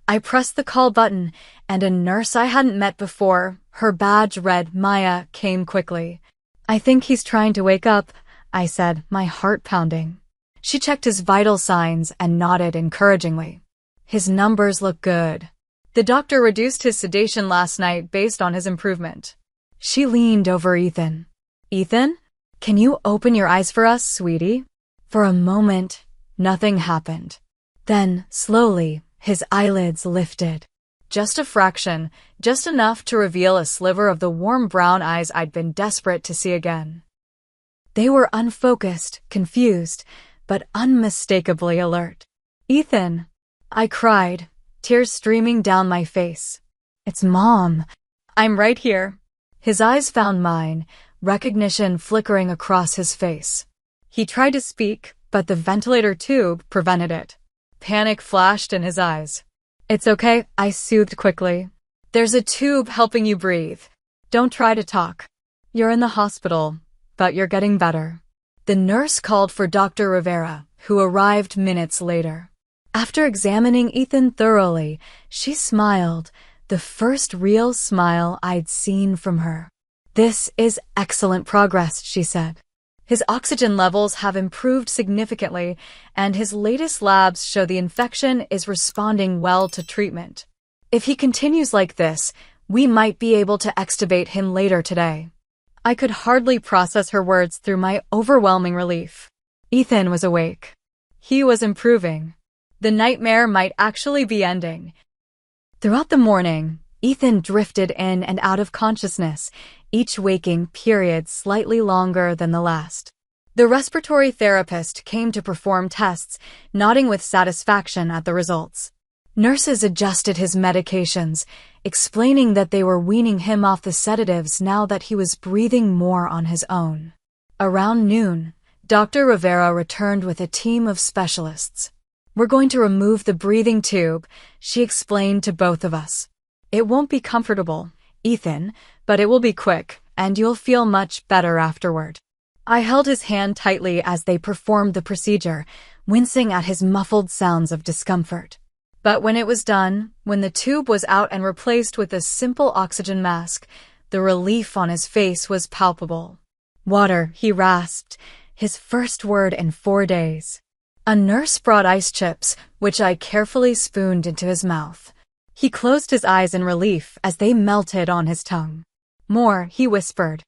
I pressed the call button, and a nurse I hadn't met before, her badge read Maya, came quickly. "I think he's trying to wake up," I said, my heart pounding. She checked his vital signs and nodded encouragingly. "His numbers look good. The doctor reduced his sedation last night based on his improvement." She leaned over Ethan. "Ethan, can you open your eyes for us, sweetie?" For a moment, nothing happened. Then, slowly, his eyelids lifted. Just a fraction, just enough to reveal a sliver of the warm brown eyes I'd been desperate to see again. They were unfocused, confused, but unmistakably alert. "Ethan," I cried, tears streaming down my face. "It's Mom. I'm right here." His eyes found mine, recognition flickering across his face. He tried to speak, but the ventilator tube prevented it. Panic flashed in his eyes. "It's okay," I soothed quickly. "There's a tube helping you breathe. Don't try to talk. You're in the hospital, but you're getting better." The nurse called for Dr. Rivera, who arrived minutes later. After examining Ethan thoroughly, she smiled, the first real smile I'd seen from her. "This is excellent progress," she said. "His oxygen levels have improved significantly, and his latest labs show the infection is responding well to treatment. If he continues like this, we might be able to extubate him later today." I could hardly process her words through my overwhelming relief. Ethan was awake. He was improving. The nightmare might actually be ending. Throughout the morning, Ethan drifted in and out of consciousness, each waking period slightly longer than the last. The respiratory therapist came to perform tests, nodding with satisfaction at the results. Nurses adjusted his medications, explaining that they were weaning him off the sedatives now that he was breathing more on his own. Around noon, Dr. Rivera returned with a team of specialists. "We're going to remove the breathing tube," she explained to both of us. "It won't be comfortable, Ethan, but it will be quick, and you'll feel much better afterward." I held his hand tightly as they performed the procedure, wincing at his muffled sounds of discomfort. But when it was done, when the tube was out and replaced with a simple oxygen mask, the relief on his face was palpable. "Water," he rasped, his first word in 4 days. A nurse brought ice chips, which I carefully spooned into his mouth. He closed his eyes in relief as they melted on his tongue. "More," he whispered.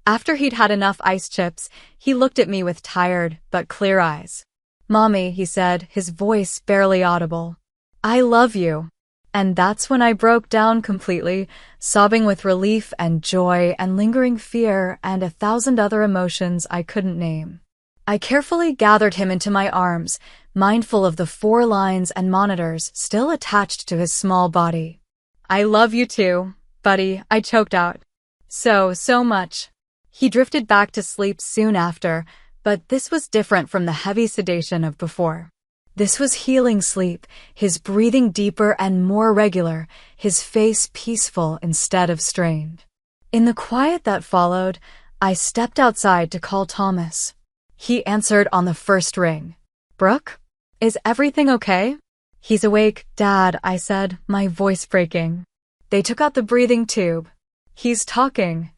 After he'd had enough ice chips, he looked at me with tired but clear eyes. "Mommy," he said, his voice barely audible. "I love you." And that's when I broke down completely, sobbing with relief and joy and lingering fear and 1,000 other emotions I couldn't name. I carefully gathered him into my arms, mindful of the 4 lines and monitors still attached to his small body. "I love you too, buddy," I choked out. So much." He drifted back to sleep soon after, but this was different from the heavy sedation of before. This was healing sleep, his breathing deeper and more regular, his face peaceful instead of strained. In the quiet that followed, I stepped outside to call Thomas. He answered on the first ring. "Brooke? Is everything okay?" "He's awake, Dad," I said, my voice breaking. They took out the breathing tube. "He's talking."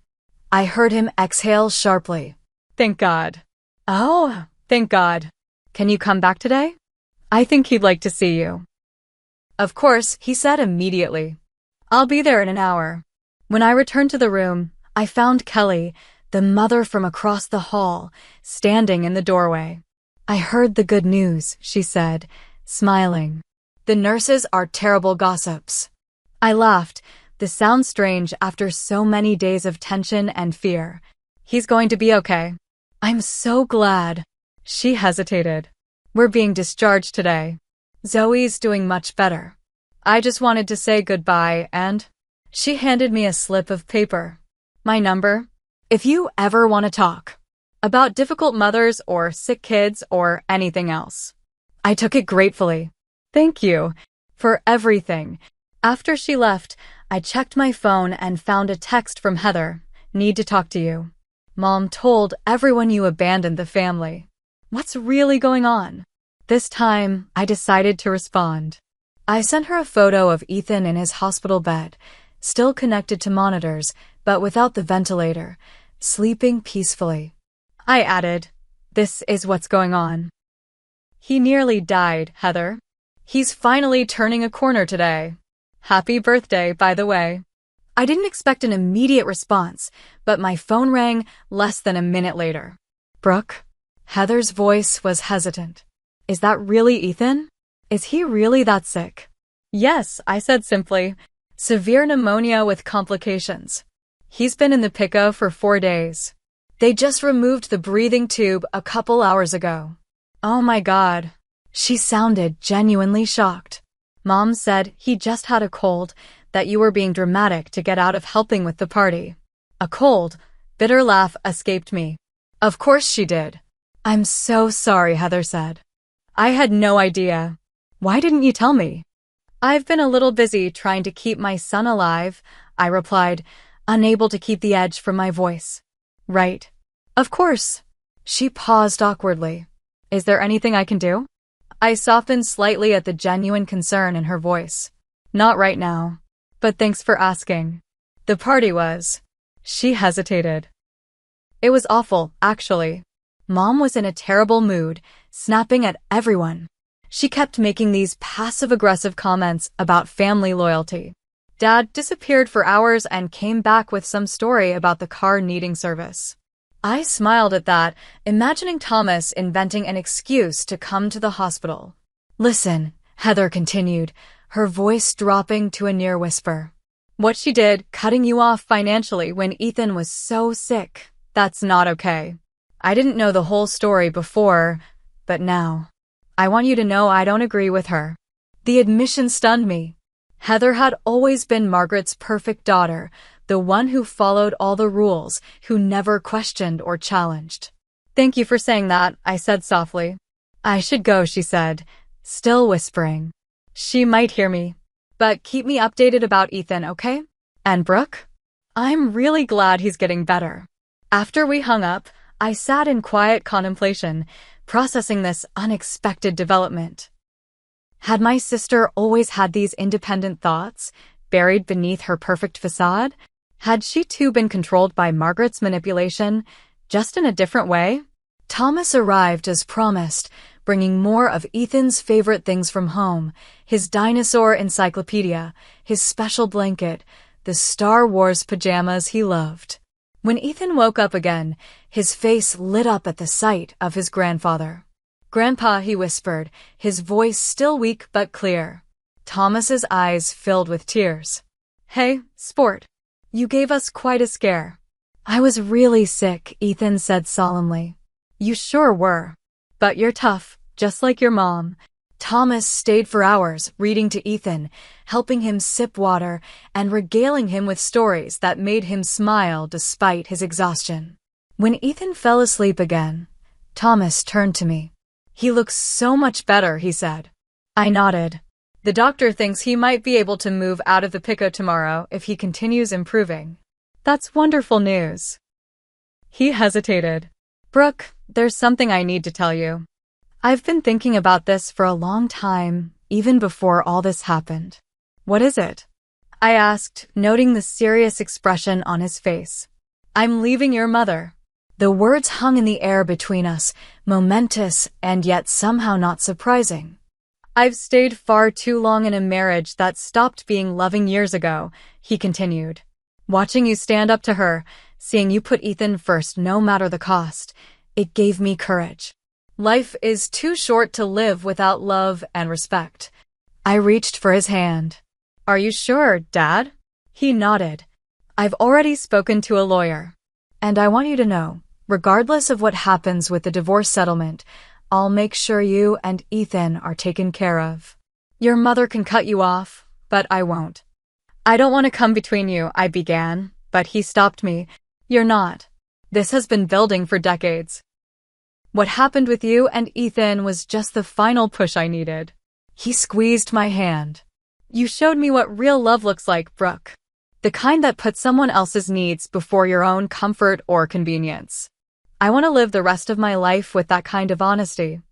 I heard him exhale sharply. "Thank God." "Oh, thank God. Can you come back today? I think he'd like to see you." "Of course," he said immediately. "I'll be there in an hour." When I returned to the room, I found Kelly, the mother from across the hall, standing in the doorway. "I heard the good news," she said, smiling. "The nurses are terrible gossips." I laughed, the sound strange after so many days of tension and fear. "He's going to be okay." "I'm so glad." She hesitated. "We're being discharged today. Zoe's doing much better. I just wanted to say goodbye and..." She handed me a slip of paper. "My number. If you ever want to talk about difficult mothers or sick kids or anything else." I took it gratefully. "Thank you for everything." After she left, I checked my phone and found a text from Heather. "Need to talk to you. Mom told everyone you abandoned the family. What's really going on?" This time, I decided to respond. I sent her a photo of Ethan in his hospital bed, still connected to monitors, but without the ventilator, sleeping peacefully. I added, "This is what's going on." "He nearly died, Heather. He's finally turning a corner today. Happy birthday, by the way." I didn't expect an immediate response, but my phone rang less than a minute later. "Brooke?" Heather's voice was hesitant. "Is that really Ethan? Is he really that sick?" "Yes," I said simply. "Severe pneumonia with complications. He's been in the PICO for 4 days. They just removed the breathing tube a couple hours ago." "Oh my God." She sounded genuinely shocked. "Mom said he just had a cold, that you were being dramatic to get out of helping with the party." A cold, bitter laugh escaped me. "Of course she did." "I'm so sorry," Heather said. "I had no idea. Why didn't you tell me?" "I've been a little busy trying to keep my son alive," I replied, unable to keep the edge from my voice. "Right. Of course." She paused awkwardly. "Is there anything I can do?" I softened slightly at the genuine concern in her voice. "Not right now. But thanks for asking." The party was. She hesitated. It was awful, actually. Mom was in a terrible mood, snapping at everyone. She kept making these passive-aggressive comments about family loyalty. Dad disappeared for hours and came back with some story about the car needing service. I smiled at that, imagining Thomas inventing an excuse to come to the hospital. "Listen," Heather continued, her voice dropping to a near whisper. "What she did, cutting you off financially when Ethan was so sick, that's not okay. I didn't know the whole story before, but now. I want you to know I don't agree with her." The admission stunned me. Heather had always been Margaret's perfect daughter, the one who followed all the rules, who never questioned or challenged. "Thank you for saying that," I said softly. "I should go," she said, still whispering. "She might hear me. But keep me updated about Ethan, okay? And Brooke? I'm really glad he's getting better." After we hung up, I sat in quiet contemplation, processing this unexpected development. Had my sister always had these independent thoughts, buried beneath her perfect facade? Had she too been controlled by Margaret's manipulation, just in a different way? Thomas arrived as promised, bringing more of Ethan's favorite things from home, his dinosaur encyclopedia, his special blanket, the Star Wars pajamas he loved. When Ethan woke up again, his face lit up at the sight of his grandfather. "Grandpa," he whispered, his voice still weak but clear. Thomas's eyes filled with tears. "Hey, sport. You gave us quite a scare." "I was really sick," Ethan said solemnly. "You sure were. But you're tough, just like your mom." Thomas stayed for hours, reading to Ethan, helping him sip water, and regaling him with stories that made him smile despite his exhaustion. When Ethan fell asleep again, Thomas turned to me. "He looks so much better," he said. I nodded. "The doctor thinks he might be able to move out of the PICO tomorrow if he continues improving." "That's wonderful news." He hesitated. "Brooke, there's something I need to tell you. I've been thinking about this for a long time, even before all this happened." "What is it?" I asked, noting the serious expression on his face. "I'm leaving your mother." The words hung in the air between us, momentous and yet somehow not surprising. "I've stayed far too long in a marriage that stopped being loving years ago," he continued. "Watching you stand up to her, seeing you put Ethan first no matter the cost, it gave me courage. Life is too short to live without love and respect." I reached for his hand. "Are you sure, Dad?" He nodded. "I've already spoken to a lawyer. And I want you to know, regardless of what happens with the divorce settlement, I'll make sure you and Ethan are taken care of. Your mother can cut you off, but I won't." "I don't want to come between you," I began, but he stopped me. "You're not. This has been building for decades. What happened with you and Ethan was just the final push I needed." He squeezed my hand. "You showed me what real love looks like, Brooke. The kind that puts someone else's needs before your own comfort or convenience. I want to live the rest of my life with that kind of honesty."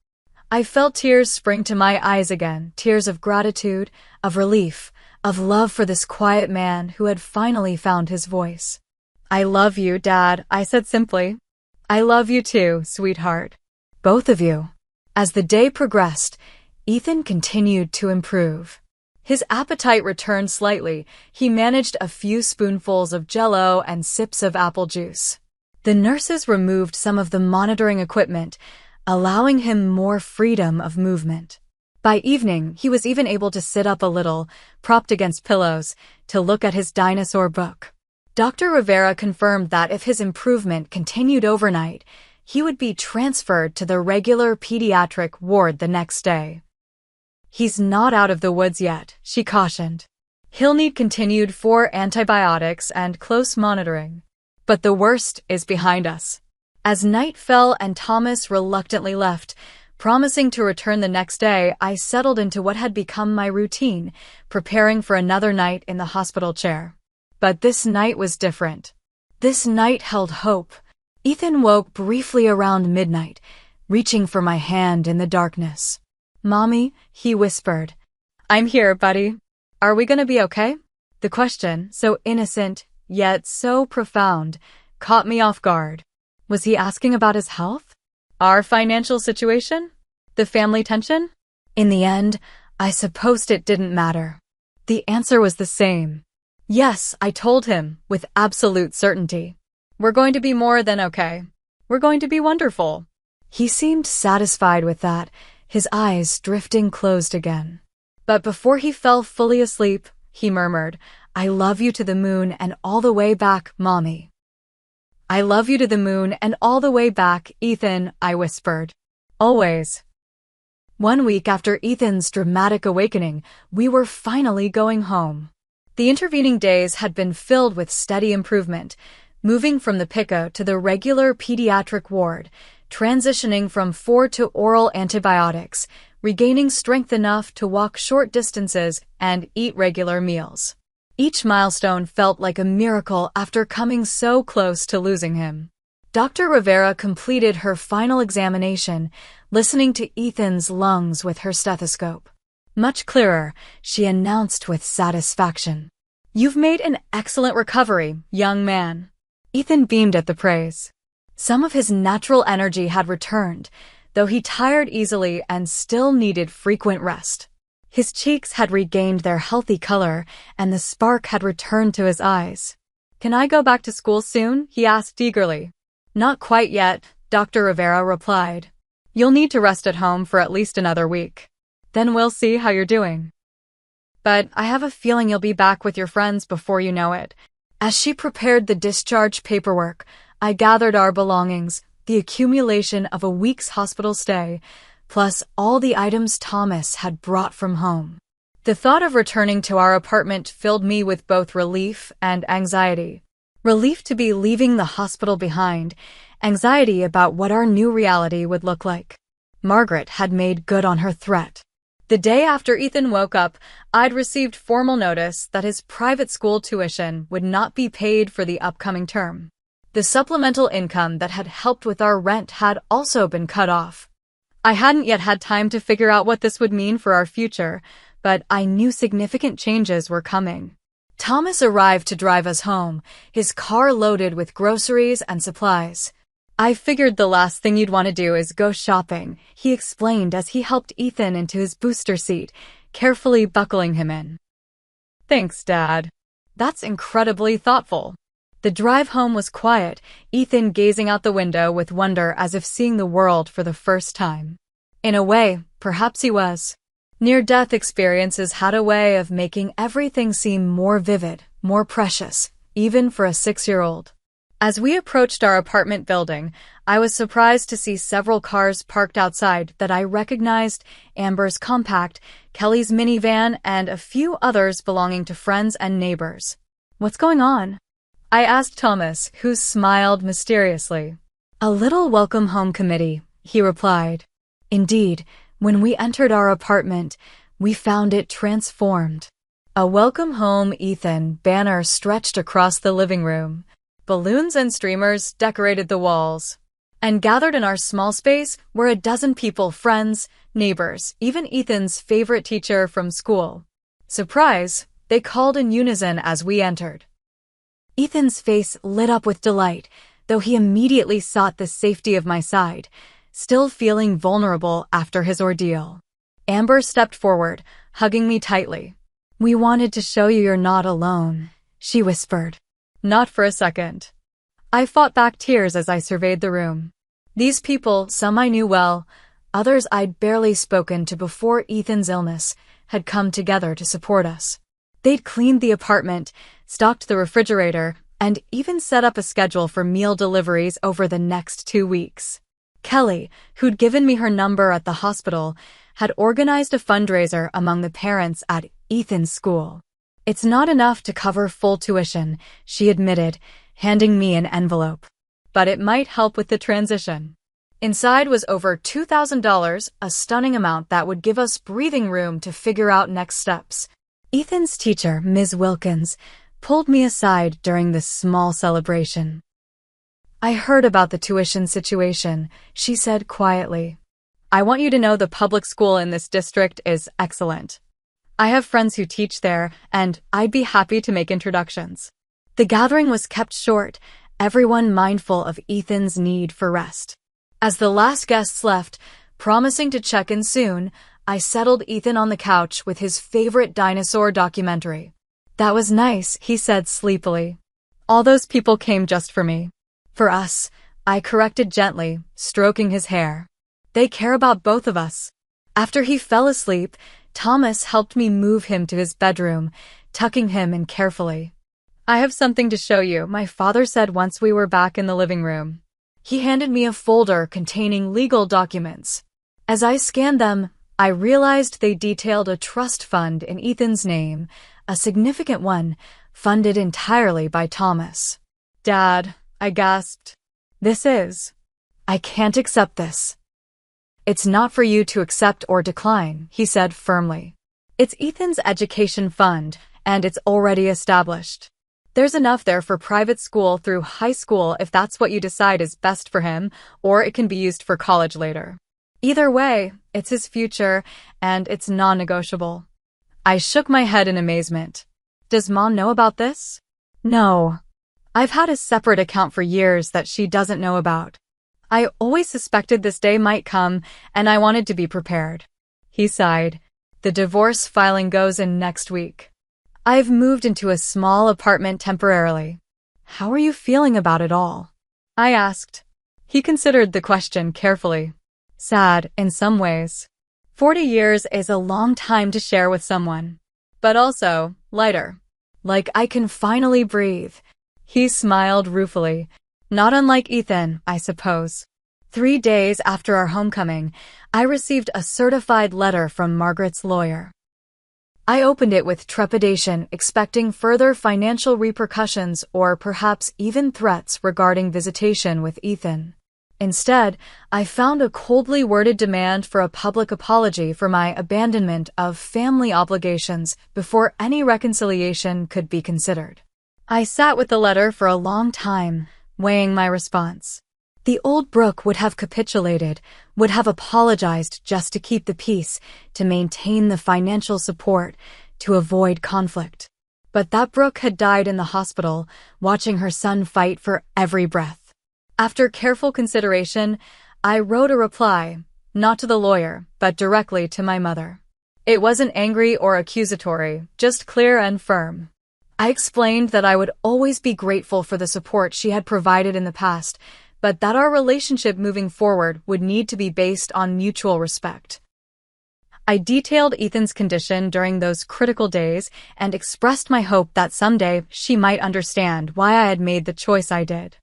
I felt tears spring to my eyes again, tears of gratitude, of relief, of love for this quiet man who had finally found his voice. "I love you, Dad," I said simply. "I love you too, sweetheart. Both of you." As the day progressed, Ethan continued to improve. His appetite returned slightly. He managed a few spoonfuls of Jell-O and sips of apple juice. The nurses removed some of the monitoring equipment, allowing him more freedom of movement. By evening, he was even able to sit up a little, propped against pillows, to look at his dinosaur book. Dr. Rivera confirmed that if his improvement continued overnight, he would be transferred to the regular pediatric ward the next day. "He's not out of the woods yet," she cautioned. "He'll need continued 4 antibiotics and close monitoring. But the worst is behind us." As night fell and Thomas reluctantly left, promising to return the next day, I settled into what had become my routine, preparing for another night in the hospital chair. But this night was different. This night held hope. Ethan woke briefly around midnight, reaching for my hand in the darkness. "Mommy," he whispered. "I'm here, buddy. Are we gonna be okay?" The question, so innocent, yet so profound, caught me off guard. Was he asking about his health? Our financial situation? The family tension? In the end, I supposed it didn't matter. The answer was the same. "Yes," I told him, with absolute certainty. "We're going to be more than okay. We're going to be wonderful." He seemed satisfied with that, his eyes drifting closed again. But before he fell fully asleep, he murmured, "I love you to the moon and all the way back, Mommy." "I love you to the moon and all the way back, Ethan," I whispered. "Always." 1 week after Ethan's dramatic awakening, we were finally going home. The intervening days had been filled with steady improvement, moving from the PICO to the regular pediatric ward, transitioning from 4 to oral antibiotics, regaining strength enough to walk short distances and eat regular meals. Each milestone felt like a miracle after coming so close to losing him. Dr. Rivera completed her final examination, listening to Ethan's lungs with her stethoscope. Much clearer, she announced with satisfaction, "You've made an excellent recovery, young man." Ethan beamed at the praise. Some of his natural energy had returned, though he tired easily and still needed frequent rest. His cheeks had regained their healthy color, and the spark had returned to his eyes. "Can I go back to school soon?" he asked eagerly. "Not quite yet," Dr. Rivera replied. "You'll need to rest at home for at least another week. Then we'll see how you're doing. But I have a feeling you'll be back with your friends before you know it." As she prepared the discharge paperwork, I gathered our belongings, the accumulation of a week's hospital stay, plus all the items Thomas had brought from home. The thought of returning to our apartment filled me with both relief and anxiety. Relief to be leaving the hospital behind, anxiety about what our new reality would look like. Margaret had made good on her threat. The day after Ethan woke up, I'd received formal notice that his private school tuition would not be paid for the upcoming term. The supplemental income that had helped with our rent had also been cut off. I hadn't yet had time to figure out what this would mean for our future, but I knew significant changes were coming. Thomas arrived to drive us home, his car loaded with groceries and supplies. "I figured the last thing you'd want to do is go shopping," he explained as he helped Ethan into his booster seat, carefully buckling him in. "Thanks, Dad. That's incredibly thoughtful." The drive home was quiet, Ethan gazing out the window with wonder as if seeing the world for the first time. In a way, perhaps he was. Near-death experiences had a way of making everything seem more vivid, more precious, even for a 6-year-old. As we approached our apartment building, I was surprised to see several cars parked outside that I recognized: Amber's compact, Kelly's minivan, and a few others belonging to friends and neighbors. "What's going on?" I asked Thomas, who smiled mysteriously. "A little welcome home committee," he replied. Indeed, when we entered our apartment, we found it transformed. A welcome home Ethan banner stretched across the living room. Balloons and streamers decorated the walls. And gathered in our small space were a dozen people, friends, neighbors, even Ethan's favorite teacher from school. Surprise, they called in unison as we entered. Ethan's face lit up with delight, though he immediately sought the safety of my side, still feeling vulnerable after his ordeal. Amber stepped forward, hugging me tightly. "We wanted to show you you're not alone," she whispered. Not for a second. I fought back tears as I surveyed the room. These people, some I knew well, others I'd barely spoken to before Ethan's illness, had come together to support us. They'd cleaned the apartment, stocked the refrigerator, and even set up a schedule for meal deliveries over the next 2 weeks. Kelly, who'd given me her number at the hospital, had organized a fundraiser among the parents at Ethan's school. "It's not enough to cover full tuition," she admitted, handing me an envelope. "But it might help with the transition." Inside was over $2,000, a stunning amount that would give us breathing room to figure out next steps. Ethan's teacher, Ms. Wilkins, pulled me aside during this small celebration. "I heard about the tuition situation," she said quietly. "I want you to know the public school in this district is excellent. I have friends who teach there, and I'd be happy to make introductions." The gathering was kept short, everyone mindful of Ethan's need for rest. As the last guests left, promising to check in soon, I settled Ethan on the couch with his favorite dinosaur documentary. "That was nice," he said sleepily. "All those people came just for me." "For us," I corrected gently, stroking his hair. "They care about both of us." After he fell asleep, Thomas helped me move him to his bedroom, tucking him in carefully. "I have something to show you," my father said once we were back in the living room. He handed me a folder containing legal documents. As I scanned them, I realized they detailed a trust fund in Ethan's name, a significant one, funded entirely by Thomas. "Dad," I gasped. I can't accept this." "It's not for you to accept or decline," he said firmly. "It's Ethan's education fund, and it's already established. There's enough there for private school through high school if that's what you decide is best for him, or it can be used for college later. Either way, it's his future, and it's non-negotiable." I shook my head in amazement. "Does Mom know about this?" "No. I've had a separate account for years that she doesn't know about. I always suspected this day might come, and I wanted to be prepared." He sighed. "The divorce filing goes in next week. I've moved into a small apartment temporarily." "How are you feeling about it all?" I asked. He considered the question carefully. "Sad, in some ways. 40 years is a long time to share with someone. But also, lighter. Like I can finally breathe." He smiled ruefully. "Not unlike Ethan, I suppose." 3 days after our homecoming, I received a certified letter from Margaret's lawyer. I opened it with trepidation, expecting further financial repercussions or perhaps even threats regarding visitation with Ethan. Instead, I found a coldly worded demand for a public apology for my abandonment of family obligations before any reconciliation could be considered. I sat with the letter for a long time, weighing my response. The old Brooke would have capitulated, would have apologized just to keep the peace, to maintain the financial support, to avoid conflict. But that Brooke had died in the hospital, watching her son fight for every breath. After careful consideration, I wrote a reply, not to the lawyer, but directly to my mother. It wasn't angry or accusatory, just clear and firm. I explained that I would always be grateful for the support she had provided in the past, but that our relationship moving forward would need to be based on mutual respect. I detailed Ethan's condition during those critical days and expressed my hope that someday she might understand why I had made the choice I did.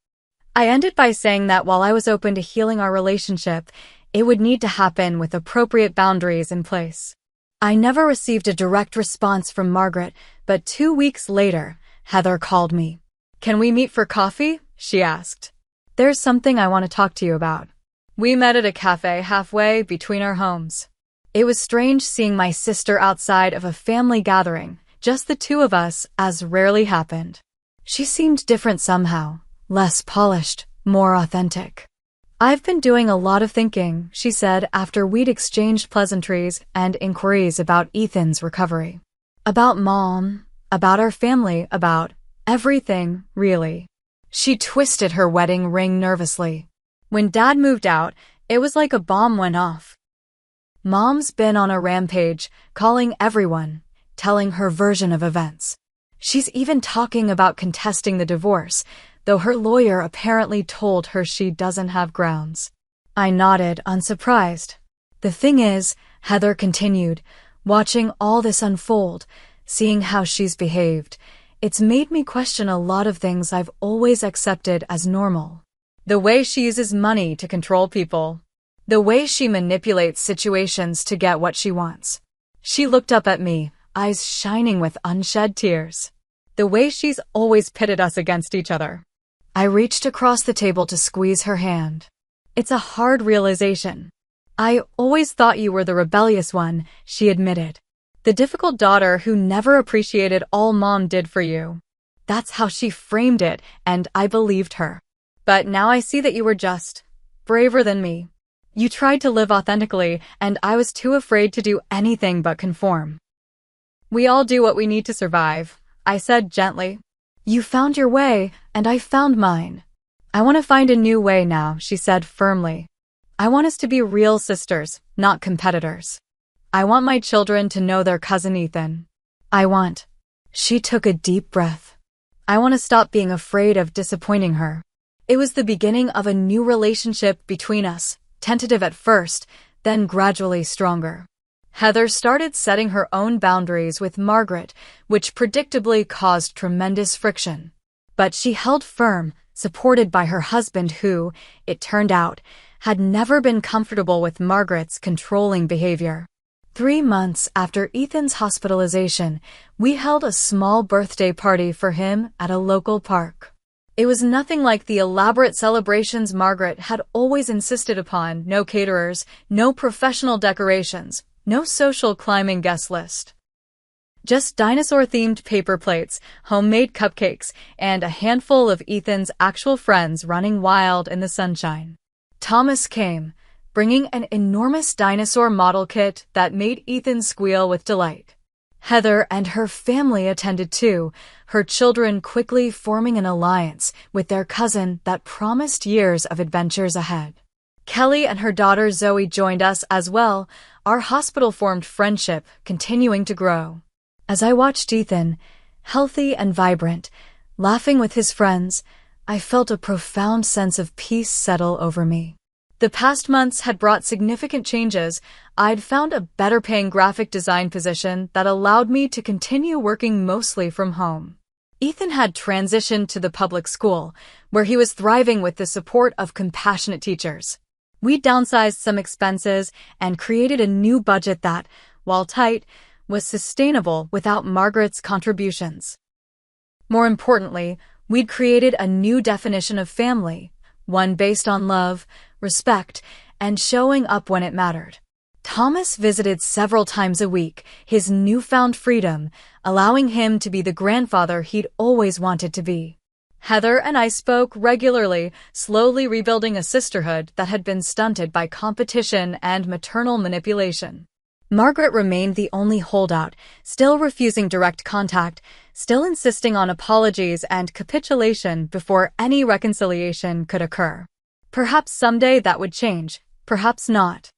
I ended by saying that while I was open to healing our relationship, it would need to happen with appropriate boundaries in place. I never received a direct response from Margaret, but 2 weeks later, Heather called me. "Can we meet for coffee?" she asked. "There's something I want to talk to you about." We met at a cafe halfway between our homes. It was strange seeing my sister outside of a family gathering, just the two of us, as rarely happened. She seemed different somehow, less polished, more authentic. I've been doing a lot of thinking, she said after we'd exchanged pleasantries and inquiries about Ethan's recovery. About Mom, about our family, about everything, really. She twisted her wedding ring nervously. When Dad moved out, it was like a bomb went off. Mom's been on a rampage, calling everyone, telling her version of events. She's even talking about contesting the divorce, though her lawyer apparently told her she doesn't have grounds. I nodded, unsurprised. The thing is, Heather continued, watching all this unfold, seeing how she's behaved, it's made me question a lot of things I've always accepted as normal. The way she uses money to control people. The way she manipulates situations to get what she wants. She looked up at me, eyes shining with unshed tears. The way she's always pitted us against each other. I reached across the table to squeeze her hand. It's a hard realization. I always thought you were the rebellious one, she admitted. The difficult daughter who never appreciated all Mom did for you. That's how she framed it, and I believed her. But now I see that you were just braver than me. You tried to live authentically, and I was too afraid to do anything but conform. We all do what we need to survive, I said gently. You found your way, and I found mine. I want to find a new way now, she said firmly. I want us to be real sisters, not competitors. I want my children to know their cousin Ethan. She took a deep breath. I want to stop being afraid of disappointing her. It was the beginning of a new relationship between us, tentative at first, then gradually stronger. Heather started setting her own boundaries with Margaret, which predictably caused tremendous friction. But she held firm, supported by her husband who, it turned out, had never been comfortable with Margaret's controlling behavior. 3 months after Ethan's hospitalization, we held a small birthday party for him at a local park. It was nothing like the elaborate celebrations Margaret had always insisted upon. No caterers, no professional decorations, no social climbing guest list. Just dinosaur-themed paper plates, homemade cupcakes, and a handful of Ethan's actual friends running wild in the sunshine. Thomas came, bringing an enormous dinosaur model kit that made Ethan squeal with delight. Heather and her family attended too, her children quickly forming an alliance with their cousin that promised years of adventures ahead. Kelly and her daughter Zoe joined us as well, our hospital-formed friendship continuing to grow. As I watched Ethan, healthy and vibrant, laughing with his friends, I felt a profound sense of peace settle over me. The past months had brought significant changes. I'd found a better-paying graphic design position that allowed me to continue working mostly from home. Ethan had transitioned to the public school, where he was thriving with the support of compassionate teachers. We downsized some expenses and created a new budget that, while tight, was sustainable without Margaret's contributions. More importantly, we'd created a new definition of family, one based on love, respect, and showing up when it mattered. Thomas visited several times a week, his newfound freedom, allowing him to be the grandfather he'd always wanted to be. Heather and I spoke regularly, slowly rebuilding a sisterhood that had been stunted by competition and maternal manipulation. Margaret remained the only holdout, still refusing direct contact, still insisting on apologies and capitulation before any reconciliation could occur. Perhaps someday that would change, perhaps not.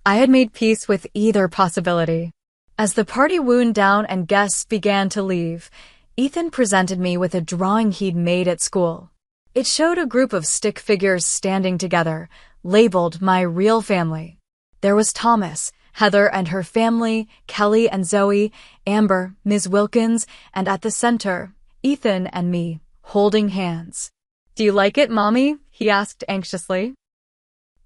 I had made peace with either possibility. As the party wound down and guests began to leave, Ethan presented me with a drawing he'd made at school. It showed a group of stick figures standing together, labeled My Real Family. There was Thomas, Heather and her family, Kelly and Zoe, Amber, Ms. Wilkins, and at the center, Ethan and me, holding hands. "Do you like it, Mommy?" he asked anxiously.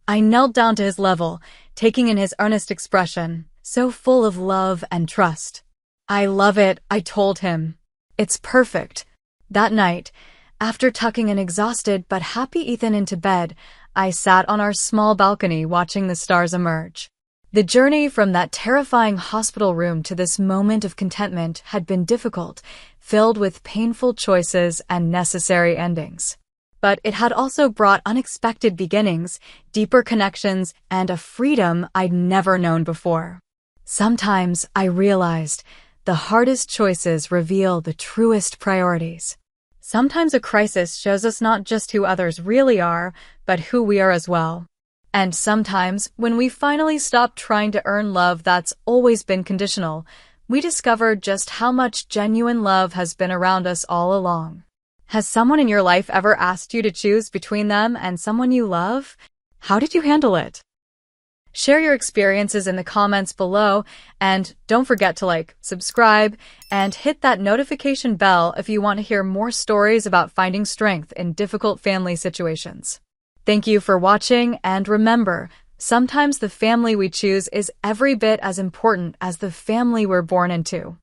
I knelt down to his level, taking in his earnest expression, so full of love and trust. "I love it," I told him. "It's perfect." That night, after tucking an exhausted but happy Ethan into bed, I sat on our small balcony watching the stars emerge. The journey from that terrifying hospital room to this moment of contentment had been difficult, filled with painful choices and necessary endings. But it had also brought unexpected beginnings, deeper connections, and a freedom I'd never known before. Sometimes I realized the hardest choices reveal the truest priorities. Sometimes a crisis shows us not just who others really are, but who we are as well. And sometimes, when we finally stop trying to earn love that's always been conditional, we discover just how much genuine love has been around us all along. Has someone in your life ever asked you to choose between them and someone you love? How did you handle it? Share your experiences in the comments below, and don't forget to like, subscribe, and hit that notification bell if you want to hear more stories about finding strength in difficult family situations. Thank you for watching, and remember, sometimes the family we choose is every bit as important as the family we're born into.